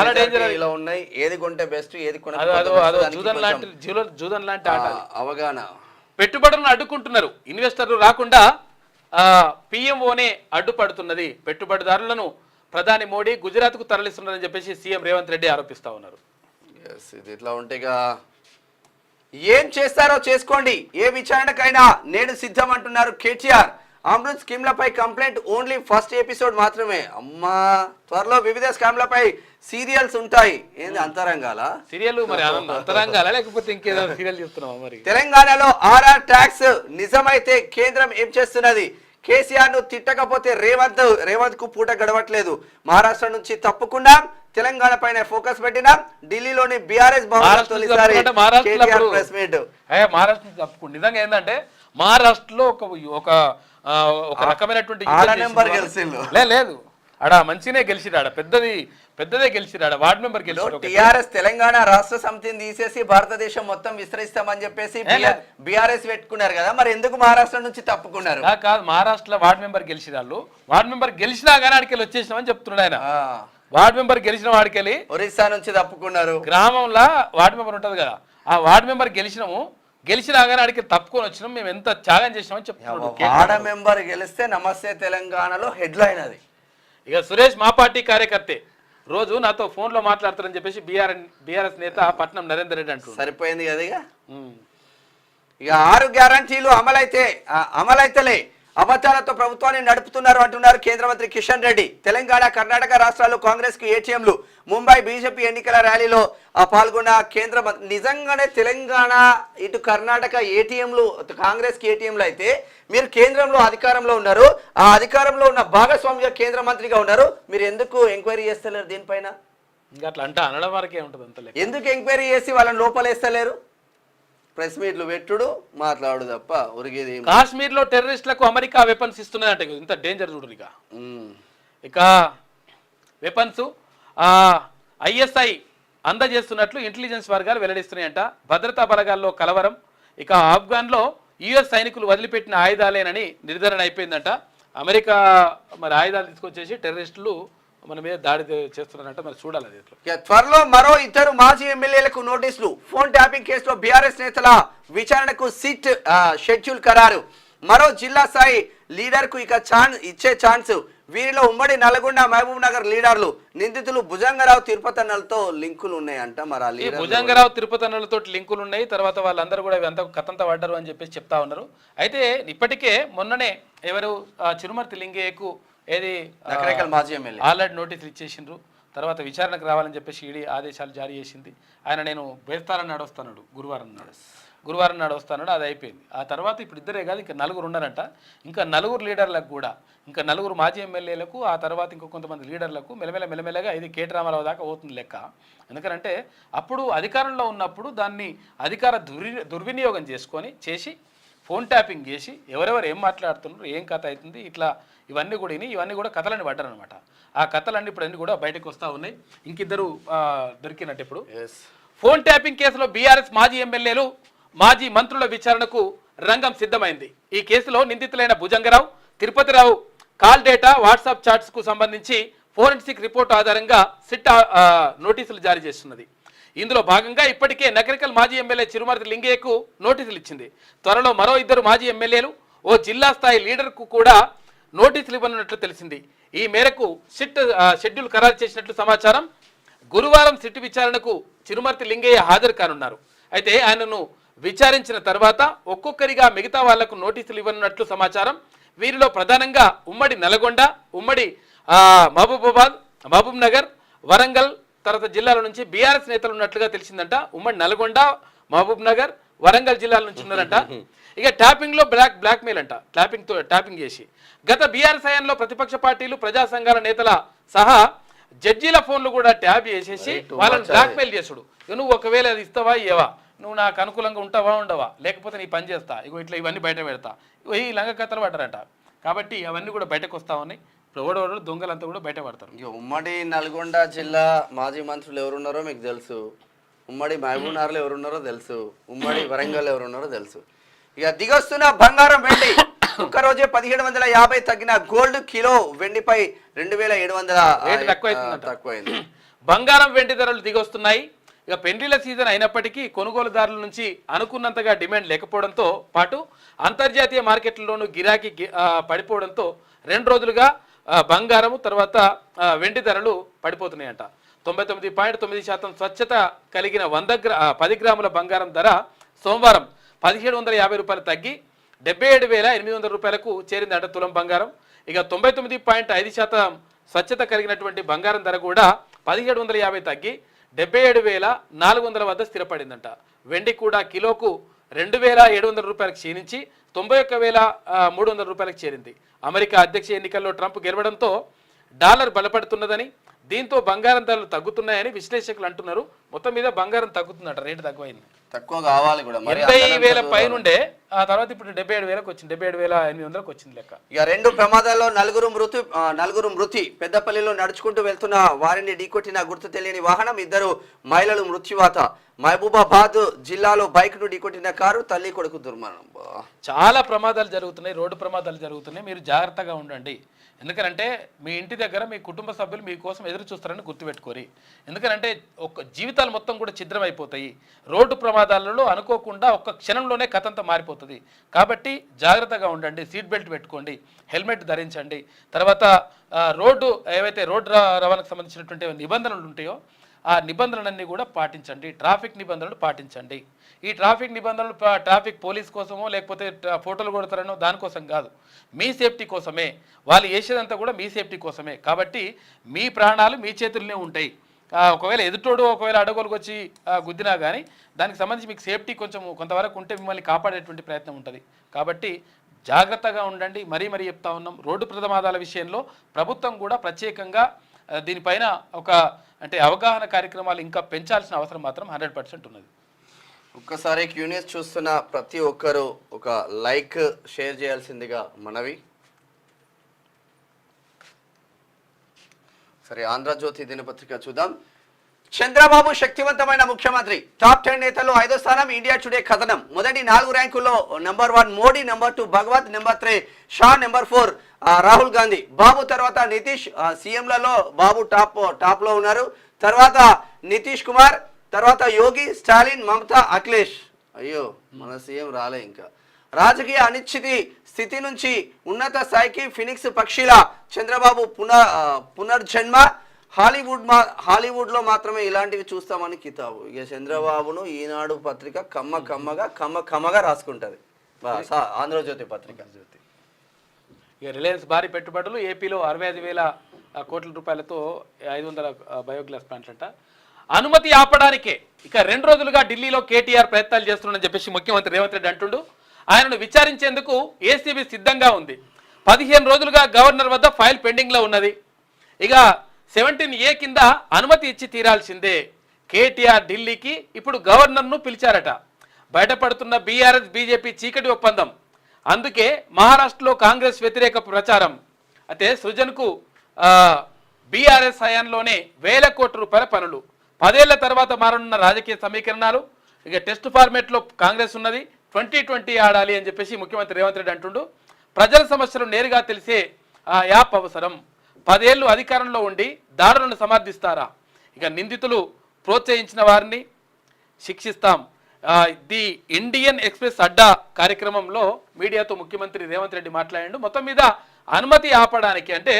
ఇలా ఉన్నాయి, ఏది కొంటే బెస్ట్, ఏది జూదన్ లాంటి ఆట అవగాహన. పెట్టుబడులను అడ్డుకుంటున్నారు, ఇన్వెస్టర్లు రాకుండా పిఎంఓనే అడ్డుపడుతున్నది. పెట్టుబడిదారులను ప్రధాని మోడీ గుజరాత్కు తరలిస్తున్నారని చెప్పేసి సీఎం రేవంత్ రెడ్డి ఆరోపిస్తా ఉన్నారు. ఇది ఇట్లా ఉంటే ఏం చేస్తారో చేసుకోండి, ఏ విచారణకైనా నేను సిద్ధం అంటున్నారు కేటీఆర్. అమృత్ స్కీమ్లపై కంప్లైంట్ ఓన్లీ ఫస్ట్ ఎపిసోడ్ మాత్రమే. అమ్మా, త్వరలో వివిధ స్కామ్లపై సీరియల్స్ ఉంటాయి. ఏంది అంతరంగాల సీరియల్? మరి అంతరంగాల లేకపోతే ఇంకేదో సీరియల్ చెప్తున్నావా? మరి తెలంగాణలో ఆర్ఆర్ ట్యాక్స్ నిజమైతే కేంద్రం ఏం చేస్తున్నది? కేసీఆర్ ను తిట్టకపోతే రేవంత్ కు పూట గడవట్లేదు. మహారాష్ట్ర నుంచి తప్పకుండా తెలంగాణ పైన ఫోకస్ పెట్టినా. ఢిల్లీలోని బీఆర్ఎస్ మహారాష్ట్ర నిజంగా ఏంటంటే మహారాష్ట్రలో ఒక రకమైనటువంటి లేదు ఆడ మంచిగానే గెలిచిరు, ఆడ పెద్దదే గెలిచిరు, ఆడ వార్డు మెంబర్ గెలిచారు. టీఆర్ఎస్ తెలంగాణ రాష్ట్ర సమితిని తీసేసి భారతదేశం మొత్తం విస్తరిస్తామని చెప్పేసి బీఆర్ఎస్ పెట్టుకున్నారు కదా, మరి ఎందుకు మహారాష్ట్ర నుంచి తప్పుకున్నారు? కాదు, మహారాష్ట్రలో వార్డు మెంబర్ గెలిచిరు. వాళ్ళు వార్డు మెంబర్ గెలిచినా కానీ ఆడికెళ్ళి వచ్చేసినామని చెప్తున్నాడు ఆయన. వార్డు మెంబర్ గెలిచిన వాడికెళ్ళి ఒరిస్సా నుంచి తప్పుకున్నారు. గ్రామంలో వార్డు మెంబర్ ఉంటది కదా, ఆ వార్డు మెంబర్ గెలిచినా కానీ ఆడికి తప్పుకొని వచ్చినాం, మేము ఎంత త్యాగం చేసినామని చెప్తున్నాడు. వార్డు మెంబర్ గెలిస్తే నమస్తే తెలంగాణలో హెడ్ లైన్ అది. ఇక సురేష్ మా పార్టీ కార్యకర్తే, రోజు నాతో ఫోన్ లో మాట్లాడతారని చెప్పేసి బీఆర్ఎస్ నేత పట్నం నరేందర్ రెడ్డి అంటారు. సరిపోయింది కదా. ఇక 6 గ్యారంటీలు అమలైతలే, అబద్ధాలతో ప్రభుత్వాన్ని నడుపుతున్నారు అంటున్నారు కేంద్ర మంత్రి కిషన్ రెడ్డి. తెలంగాణ, కర్ణాటక రాష్ట్రాల్లో కాంగ్రెస్ కు ఏటీఎంలు. ముంబై బీజేపీ ఎన్నికల ర్యాలీలో పాల్గొన్న కేంద్ర మంత్రి. నిజంగానే తెలంగాణ ఇటు కర్ణాటక ఏటీఎంలు, కాంగ్రెస్ కి ఏటీఎంలు అయితే మీరు కేంద్రంలో అధికారంలో ఉన్నారు, ఆ అధికారంలో ఉన్న భాగస్వామిగా కేంద్ర మంత్రిగా ఉన్నారు, మీరు ఎందుకు ఎంక్వైరీ చేస్తలేరు దీనిపైన? ఇంకా అట్లా అంటే అనడం వరకే ఉంటుంది అంత. ఎందుకు ఎంక్వైరీ చేసి వాళ్ళని లోపలేస్తలేరు? ప్రెస్ మీట్లు పెట్టుడు, మాట్లాడు తప్ప ఉరిగేది. కాశ్మీర్ లో టెర్రరిస్టులకు అమెరికా వెపన్స్ ఇస్తున్నాయంట. ఇంత డేంజర్ చూడు. ఇక వెపన్స్ ఐఎస్ఐ అందజేస్తున్నట్లు ఇంటెలిజెన్స్ వర్గాలు వెల్లడిస్తున్నాయంట. భద్రతా బలగాల్లో కలవరం. ఇక ఆఫ్ఘన్లో యుఎస్ సైనికులు వదిలిపెట్టిన ఆయుధాలేనని నిర్ధారణ అయిపోయిందంట. అమెరికా మరి ఆయుధాలు తీసుకొచ్చేసి టెర్రరిస్టులు మన మీద దాడి చేస్తున్నారంట. మరి చూడాలి అది. త్వరలో మరో 2 మాజీ ఎమ్మెల్యేలకు నోటీసులు. ఫోన్ ట్యాపింగ్ కేసులో బీఆర్ఎస్ నేతల విచారణకు షెడ్యూల్ ఖరారు. మరో జిల్లా స్థాయి లీడర్ కు ఇక ఇచ్చే ఛాన్స్. వీరిలో ఉమ్మడి నల్గొండ, మహబూబ్ నగర్ లీడర్లు. నిందితులు భుజంగరావు, తిరుపతన్నలతో లింకులు ఉన్నాయంట. మరి భుజంగరావు, తిరుపతన్నలతో లింకులు ఉన్నాయి. తర్వాత వాళ్ళందరూ కూడా ఇవంతా కథంతా పడ్డారు అని చెప్పేసి చెప్తా ఉన్నారు. అయితే ఇప్పటికే మొన్ననే ఎవరు చిరుమర్తి లింగయ్యకు ఏది మాజీ ఎమ్మెల్యే ఆల్రెడీ నోటీసులు ఇచ్చేసిండ్రు. తర్వాత విచారణకు రావాలని చెప్పేసి ఈడీ ఆదేశాలు జారీ చేసింది. ఆయన నేను బేస్తారని నడుస్తున్నాడు, గురువారం నాడు వస్తాడు. అది అయిపోయింది. ఆ తర్వాత ఇప్పుడు ఇద్దరే కాదు, ఇంకా 4 ఉన్నారంట. ఇంకా 4 లీడర్లకు కూడా, ఇంకా 4 మాజీ ఎమ్మెల్యేలకు, ఆ తర్వాత ఇంకో కొంతమంది లీడర్లకు మెల్లమెల్లగా ఇది కేటీ రామారావు దాకా అవుతుంది లెక్క. ఎందుకంటే అప్పుడు అధికారంలో ఉన్నప్పుడు దాన్ని అధికార దుర్వినియోగం చేసి ఫోన్ ట్యాపింగ్ చేసి ఎవరెవరు ఏం మాట్లాడుతున్నారు, ఏం కథ అవుతుంది, ఇవన్నీ కూడా కథలన్నీ పడ్డారనమాట. ఆ కథలన్నీ ఇప్పుడు అన్నీ కూడా బయటకు వస్తూ ఉన్నాయి. ఇంకిద్దరు దొరికినట్టు ఇప్పుడు. ఫోన్ ట్యాపింగ్ కేసులో బీఆర్ఎస్ మాజీ ఎమ్మెల్యేలు, మాజీ మంత్రుల విచారణకు రంగం సిద్ధమైంది. ఈ కేసులో నిందితులైన Bhujangarao, Tirupatirao call data, WhatsApp chats కు సంబంధించి ఫోరెన్సిక్ రిపోర్టు ఆధారంగా సిట్ నోటీసులు జారీ చేస్తున్నది. ఇందులో భాగంగా ఇప్పటికే నగరికల్ మాజీ ఎమ్మెల్యే చిరుమర్తి లింగయ్యకు నోటీసులు ఇచ్చింది. త్వరలో మరో 2 మాజీ ఎమ్మెల్యేలు, ఓ జిల్లా స్థాయి లీడర్కు కూడా నోటీసులు ఇవ్వనున్నట్లు తెలిసింది. ఈ మేరకు షెడ్యూల్ ఖరారు చేసినట్లు సమాచారం. గురువారం సిట్ విచారణకు చిరుమర్తి లింగయ్య హాజరు కానున్నారు. అయితే ఆయనను విచారించిన తర్వాత ఒక్కొక్కరిగా మిగతా వాళ్లకు నోటీసులు ఇవ్వనున్నట్లు సమాచారం. వీరిలో ప్రధానంగా ఉమ్మడి నల్గొండ, ఉమ్మడి మహబూబ్ నగర్, వరంగల్ తర్వాత జిల్లాల నుంచి బీఆర్ఎస్ నేతలు ఉన్నట్లుగా తెలిసిందంట. ఉమ్మడి నల్గొండ, మహబూబ్ నగర్, వరంగల్ జిల్లాల నుంచి ఉన్నారంట. ఇక ట్యాపింగ్ లో బ్లాక్ మెయిల్ అంట, ట్యాపింగ్ చేసి గత బీఆర్ఎస్ హయాంలో ప్రతిపక్ష పార్టీలు, ప్రజా సంఘాల నేతల సహా జడ్జీల ఫోన్లు కూడా ట్యాప్ చేసేసి వాళ్ళని బ్లాక్ మెయిల్ చేసుడు. నువ్వు ఒకవేళ అది ఇస్తావా ఇవ్వవా, నువ్వు నాకు అనుకూలంగా ఉంటావా ఉండవా, లేకపోతే నీ పని చేస్తా, ఇట్లా ఇవన్నీ బయట పెడతా, ఈ లంగ కథలు పడ్డారట. కాబట్టి అవన్నీ కూడా బయటకు వస్తా ఉన్నాయి. ఇప్పుడు ఓడోడు దొంగలంతా కూడా బయట పడతారు. ఇక ఉమ్మడి నల్గొండ జిల్లా మాజీ మంత్రులు ఎవరున్నారో మీకు తెలుసు, ఉమ్మడి మహబూబ్నగర్లో ఎవరున్నారో తెలుసు, ఉమ్మడి వరంగల్ ఎవరున్నారో తెలుసు. ఇక దిగొస్తున్న బంగారం వెండి ఒక్కరోజే 1750 తగ్గిన గోల్డ్ కిలో వెండిపై 2700 తక్కువైంది. బంగారం వెండి ధరలు దిగొస్తున్నాయి. ఇక పెండ్లిల సీజన్ అయినప్పటికీ కొనుగోలుదారుల నుంచి అనుకున్నంతగా డిమాండ్ లేకపోవడంతో పాటు అంతర్జాతీయ మార్కెట్లలోనూ గిరాకీ పడిపోవడంతో 2 రోజులుగా బంగారము తర్వాత వెండి ధరలు పడిపోతున్నాయంట. 99.9% స్వచ్ఛత కలిగిన 10 గ్రాముల బంగారం ధర సోమవారం 1750 రూపాయలు తగ్గి 77,800 రూపాయలకు చేరిందంట తులం బంగారం. ఇక 99.5% స్వచ్ఛత కలిగినటువంటి బంగారం ధర కూడా 1750 తగ్గి 77,400 వద్ద స్థిరపడిందంట. వెండి కూడా కిలోకు 2,700 రూపాయలకు క్షీణించి 91,300 రూపాయలకు చేరింది. అమెరికా అధ్యక్ష ఎన్నికల్లో ట్రంప్ గెలవడంతో డాలర్ బలపడుతున్నదని, దీంతో బంగారం ధరలు తగ్గుతున్నాయని విశ్లేషకులు అంటున్నారు. మొత్తం మీద బంగారం తగ్గుతుందట, రేటు తక్కువైంది. తక్కువ కావాలి కూడా 80,000 పైనుండే ఆ తర్వాత ఇప్పుడు 77,000కు వచ్చింది, 77,800కు వచ్చింది లెక్క. ఇక 2 ప్రమాదాల్లో నలుగురు మృతి. పెద్దపల్లిలో నడుచుకుంటూ వెళ్తున్న వారిని ఢీకొట్టిన గుర్తు తెలియని వాహనం, 2 మహిళలు మృత్యువాత. మహబూబాబాద్ జిల్లాలో బైక్ ను ఢీకొట్టిన కారు, తల్లి కొడుకు దుర్మరణం. చాలా ప్రమాదాలు జరుగుతున్నాయి, రోడ్డు ప్రమాదాలు జరుగుతున్నాయి. మీరు జాగ్రత్తగా ఉండండి. ఎందుకంటే మీ ఇంటి దగ్గర మీ కుటుంబ సభ్యులు మీకోసం ఎదురు చూస్తారని గుర్తుపెట్టుకోరి. ఎందుకంటే ఒక జీవితాలు మొత్తం కూడా ఛిద్రమైపోతాయి. రోడ్డు ప్రమాదాలలో అనుకోకుండా ఒక్క క్షణంలోనే కథంతా మారిపోతుంది. కాబట్టి జాగ్రత్తగా ఉండండి, సీట్ బెల్ట్ పెట్టుకోండి, హెల్మెట్ ధరించండి. తర్వాత రోడ్డు రవాణాకు సంబంధించినటువంటి నిబంధనలు ఉంటాయో ఆ నిబంధనలన్నీ కూడా పాటించండి. ట్రాఫిక్ నిబంధనలు పాటించండి. ఈ ట్రాఫిక్ నిబంధనలు ట్రాఫిక్ పోలీస్ కోసమో లేకపోతే ఫోటోలు కొడతారనో దానికోసం కాదు, మీ సేఫ్టీ కోసమే. వాళ్ళు వేసేదంతా కూడా మీ సేఫ్టీ కోసమే. కాబట్టి మీ ప్రాణాలు మీ చేతుల్లోనే ఉంటాయి. ఒకవేళ ఎదుటోడు ఒకవేళ అడగోలుకు వచ్చి గుద్దినా కానీ దానికి సంబంధించి మీకు సేఫ్టీ కొంతవరకు ఉంటే మిమ్మల్ని కాపాడేటువంటి ప్రయత్నం ఉంటుంది. కాబట్టి జాగ్రత్తగా ఉండండి. మరీ చెప్తా ఉన్నాం, రోడ్డు ప్రమాదాల విషయంలో ప్రభుత్వం కూడా ప్రత్యేకంగా దీనిపైన అవగాహన కార్యక్రమాలు ఇంకా పెంచాల్సిన అవసరం మాత్రం 100% ఉన్నది. ఒక్కసారి క్యూనియస్ చూస్తున్న ప్రతి ఒక్కరూ ఒక లైక్ షేర్ చేయాల్సిందిగా మనవి. సరే, ఆంధ్రజ్యోతి దినపత్రిక చూద్దాం. చంద్రబాబు శక్తివంతమైన ముఖ్యమంత్రి, టాప్ 10 నేతల్లో 5వ స్థానం. ఇండియా టుడే కథనం. మొదటి 4 ర్యాంకుల్లో నెంబర్ 1 మోడీ, నెంబర్ 2 భగవత్, నెంబర్ 3 షా, నెంబర్ 4 రాహుల్ గాంధీ. బాబు తర్వాత నితీష్. సీఎంలలో బాబు టాప్ లో ఉన్నారు. తర్వాత నితీష్ కుమార్, తర్వాత యోగి, స్టాలిన్, మమతా, అఖిలేష్. అయ్యో, మన సీఎం రాలే ఇంకా. రాజకీయ అనిశ్చితి స్థితి నుంచి ఉన్నత స్థాయికి ఫినిక్స్ పక్షిలా చంద్రబాబు పునర్జన్మ. హాలీవుడ్ లో మాత్రమే ఇలాంటివి చూస్తామని కితాబు. ఇక చంద్రబాబును ఈనాడు పత్రిక కమ్మగా రాసుకుంటది. ఆంధ్రజ్యోతి పత్రిక. ఇక రిలయన్స్ భారీ పెట్టుబడులు. ఏపీలో 65,000 కోట్ల రూపాయలతో 500 బయోగ్యాస్ ప్లాంట్లంట. అనుమతి ఆపడానికే ఇక 2 రోజులుగా ఢిల్లీలో కేటీఆర్ ప్రయత్నాలు చేస్తున్నారని చెప్పేసి ముఖ్యమంత్రి రేవంత్ రెడ్డి అంటుండు. ఆయనను విచారించేందుకు ఏసీబీ సిద్ధంగా ఉంది. 15 రోజులుగా గవర్నర్ వద్ద ఫైల్ పెండింగ్ లో ఉన్నది. ఇక 17A కింద అనుమతి ఇచ్చి తీరాల్సిందే. కేటీఆర్ ఢిల్లీకి ఇప్పుడు గవర్నర్ను పిలిచారట. బయటపడుతున్న బీఆర్ఎస్ బీజేపీ చీకటి ఒప్పందం. అందుకే మహారాష్ట్రలో కాంగ్రెస్ వ్యతిరేక ప్రచారం. అయితే సృజన్కు బీఆర్ఎస్ హయాంలోనే 1,000 కోట్ల రూపాయల పనులు. 10 ఏళ్ల తర్వాత మారనున్న రాజకీయ సమీకరణాలు. ఇక టెస్ట్ ఫార్మేట్లో కాంగ్రెస్ ఉన్నది, 2020 ఆడాలి అని చెప్పేసి ముఖ్యమంత్రి రేవంత్ రెడ్డి అంటుండు. ప్రజల సమస్యలు నేరుగా తెలిసే యాప్ అవసరం. 10 ఏళ్ళు అధికారంలో ఉండి దాడులను సమర్థిస్తారా? ఇక నిందితులు ప్రోత్సహించిన వారిని శిక్షిస్తాం. ది ఇండియన్ ఎక్స్ప్రెస్ అడ్డా కార్యక్రమంలో మీడియాతో ముఖ్యమంత్రి రేవంత్ రెడ్డి మాట్లాడాడు. మొత్తం మీద అనుమతి ఆపడానికి అంటే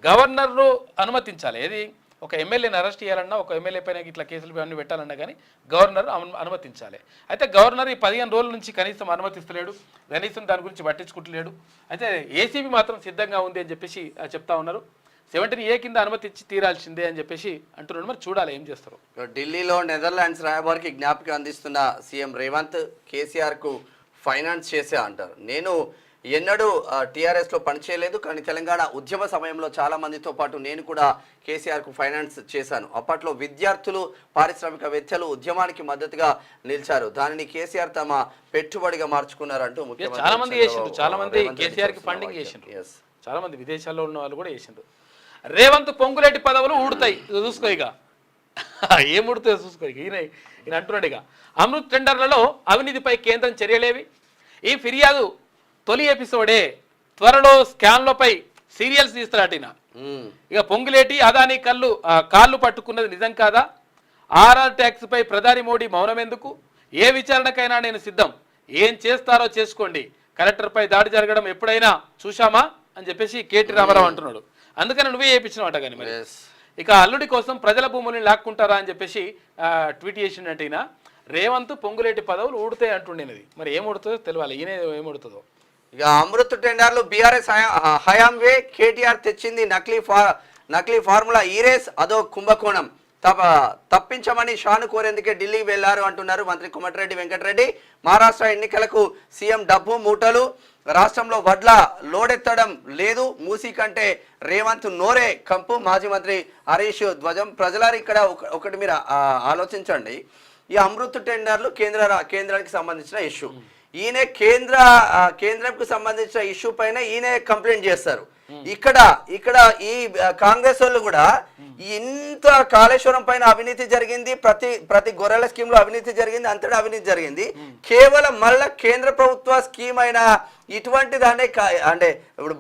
గవర్నర్ను అనుమతించాలి. ఏది ఒక ఎమ్మెల్యేని అరెస్ట్ చేయాలన్నా, ఒక ఎమ్మెల్యే పైన ఇట్లా కేసులు అన్నీ పెట్టాలన్నా కానీ గవర్నర్ అనుమతించాలి. అయితే గవర్నర్ ఈ 15 రోజుల నుంచి కనీసం అనుమతిస్తలేడు, కనీసం దాని గురించి పట్టించుకుంటలేడు. అయితే ఏసీబీ మాత్రం సిద్ధంగా ఉంది అని చెప్పేసి చెప్తా ఉన్నారు. ఏ కింద అనుమతి ఇచ్చి తీరాల్సిందే అని చెప్పేసి అంటున్నాడు. మరి చూడాలి ఏం చేస్తారు. ఢిల్లీలో నెదర్లాండ్స్ రాయబారికి జ్ఞాపిక అందిస్తున్న సీఎం రేవంత్ కేసీఆర్ కు ఫైనాన్స్ చేసే అంటారు. నేను ఎన్నడూ టీఆర్ఎస్ లో పనిచేయలేదు, కానీ తెలంగాణ ఉద్యమ సమయంలో చాలా మందితో పాటు నేను కూడా కేసీఆర్ కు ఫైనాన్స్ చేశాను. అప్పట్లో విద్యార్థులు, పారిశ్రామికవేత్తలు ఉద్యమానికి మద్దతుగా నిలిచారు. దానిని కేసీఆర్ తమ పెట్టుబడిగా మార్చుకున్నారంటూ చాలా మంది చేసిండ్రు. చాలా మంది కేసీఆర్ కి ఫండింగ్ చేసిండ్రు. చాలా మంది విదేశాల్లో ఉన్న వాళ్ళు కూడా చేసిండ్రు. రేవంత్ పొంగులేటి పదవులు ఊడుతాయి, చూసుకో ఇక ఏం ఊడుతాయో చూసుకో. ఈయన అంటున్నాడు ఇక అమృత్ టెండర్లలో అవినీతిపై కేంద్రం చర్యలేవి. ఈ ఫిర్యాదు తొలి ఎపిసోడే, త్వరలో స్కామ్లపై సీరియల్స్ తీస్తారటిన. ఇక పొంగులేటి అదానీ కాళ్ళు పట్టుకున్నది నిజం కాదా? ఆర్ఆర్ ట్యాక్స్ పై ప్రధాని మోడీ మౌనం ఎందుకు? ఏ విచారణకైనా నేను సిద్ధం, ఏం చేస్తారో చేసుకోండి. కలెక్టర్పై దాడి జరగడం ఎప్పుడైనా చూశామా అని చెప్పేసి కేటీ రామారావు అంటున్నాడు. అందుకని నువ్వే చేయించినవాట. కానీ మరి ఇక అల్లుడి కోసం ప్రజల భూముల్ని లాక్కుంటారా అని చెప్పేసి ట్వీట్ చేసిండట. రేవంత్ పొంగులేటి పదవులు ఊడుతాయి అంటుండేది. మరి ఏం ఊడుతుందో తెలియాలి, ఈయన ఏం ఊడుతుందో. ఇక అమృత్ టెండర్లు బీఆర్ఎస్ హయాంవే, కేటీఆర్ తెచ్చింది నకిలీ ఫార్ములా ఈరేస్, అదో కుంభకోణం. తప్పించమని షాను కోరేందుకే ఢిల్లీకి వెళ్లారు అంటున్నారు మంత్రి కోమటిరెడ్డి వెంకటరెడ్డి. మహారాష్ట్ర ఎన్నికలకు సీఎం డబ్బు మూటలు, రాష్ట్రంలో వడ్ల లోడెత్తడం లేదు, మూసీ కంటే రేవంత్ నోరే కంపు. మాజీ మంత్రి హరీష్ ధ్వజం. ప్రజలారు ఇక్కడ ఒకటి మీరు ఆలోచించండి. ఈ అమృత్ టెండర్లు కేంద్రానికి సంబంధించిన ఇష్యూ. ఈయన కేంద్రంకు సంబంధించిన ఇష్యూ పైన ఈయన కంప్లైంట్ చేస్తారు. ఇక్కడ ఈ కాంగ్రెస్ వాళ్ళు కూడా ఇంత కాళేశ్వరం పైన అవినీతి జరిగింది, ప్రతి గొర్రెల స్కీమ్ లో అవినీతి జరిగింది, అంతటా అవినీతి జరిగింది. కేవలం మళ్ళా కేంద్ర ప్రభుత్వ స్కీమ్ అయిన ఇటువంటి దాన్ని అంటే ఇప్పుడు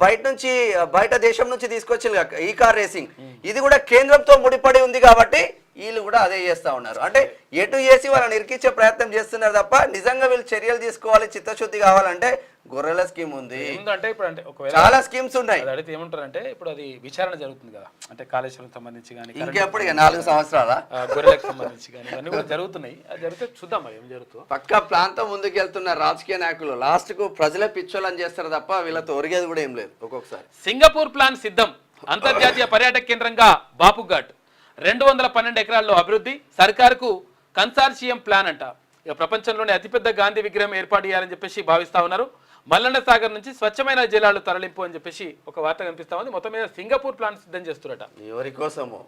బయట దేశం నుంచి తీసుకొచ్చింది ఈ కార్ రేసింగ్, ఇది కూడా కేంద్రంతో ముడిపడి ఉంది కాబట్టి వీళ్ళు కూడా అదే చేస్తా ఉన్నారు. అంటే ఎటు చేసి వాళ్ళని ఇరికిచ్చే ప్రయత్నం చేస్తున్నారు తప్ప నిజంగా వీళ్ళు చర్యలు తీసుకోవాలి, చిత్తశుద్ధి కావాలంటే గొర్రెల స్కీమ్ ఉంది, అంటే ఇప్పుడు అంటే చాలా స్కీమ్స్ ఉన్నాయి. అడిగితే ఏమంటారంటే ఇప్పుడు అది విచారణ జరుగుతుంది కదా, అంటే కాళేశ్వరం సంబంధించి కానీ ఇంకెప్పుడు 4 సంవత్సరాల గొర్రెలకు సంబంధించి కానీ అన్ని కూడా జరుగుతున్నాయి. అది జరిగితే చూద్దాం ఏం జరుగుతుందో. పక్క ప్రాంతం ముందుకు వెళ్తున్న రాజకీయ నాయకులు లాస్ట్ కు ప్రజలే పిచ్చోళ్ళని చేస్తారు తప్ప వీళ్ళతో ఒరిగేది కూడా ఏం లేదు. ఒక్కొక్కసారి సింగపూర్ ప్లాన్ సిద్ధం, అంతర్జాతీయ పర్యాటక కేంద్రంగా బాపుఘాట్ 212 ఎకరాల్లో అభివృద్ధి, సర్కారుకు కన్సార్షియం ప్లాన్ అంట. ఇక ప్రపంచంలోనే అతిపెద్ద గాంధీ విగ్రహం ఏర్పాటు చేయాలని చెప్పేసి భావిస్తా ఉన్నారు. మల్లన్న సాగర్ నుంచి స్వచ్ఛమైన జలాలు తరలింపు అని చెప్పేసి ఒక వార్త కనిపిస్తా ఉంది. మొత్తం మీద సింగపూర్ ప్లాన్ సిద్ధం చేస్తున్నట. ఎవరి కోసము?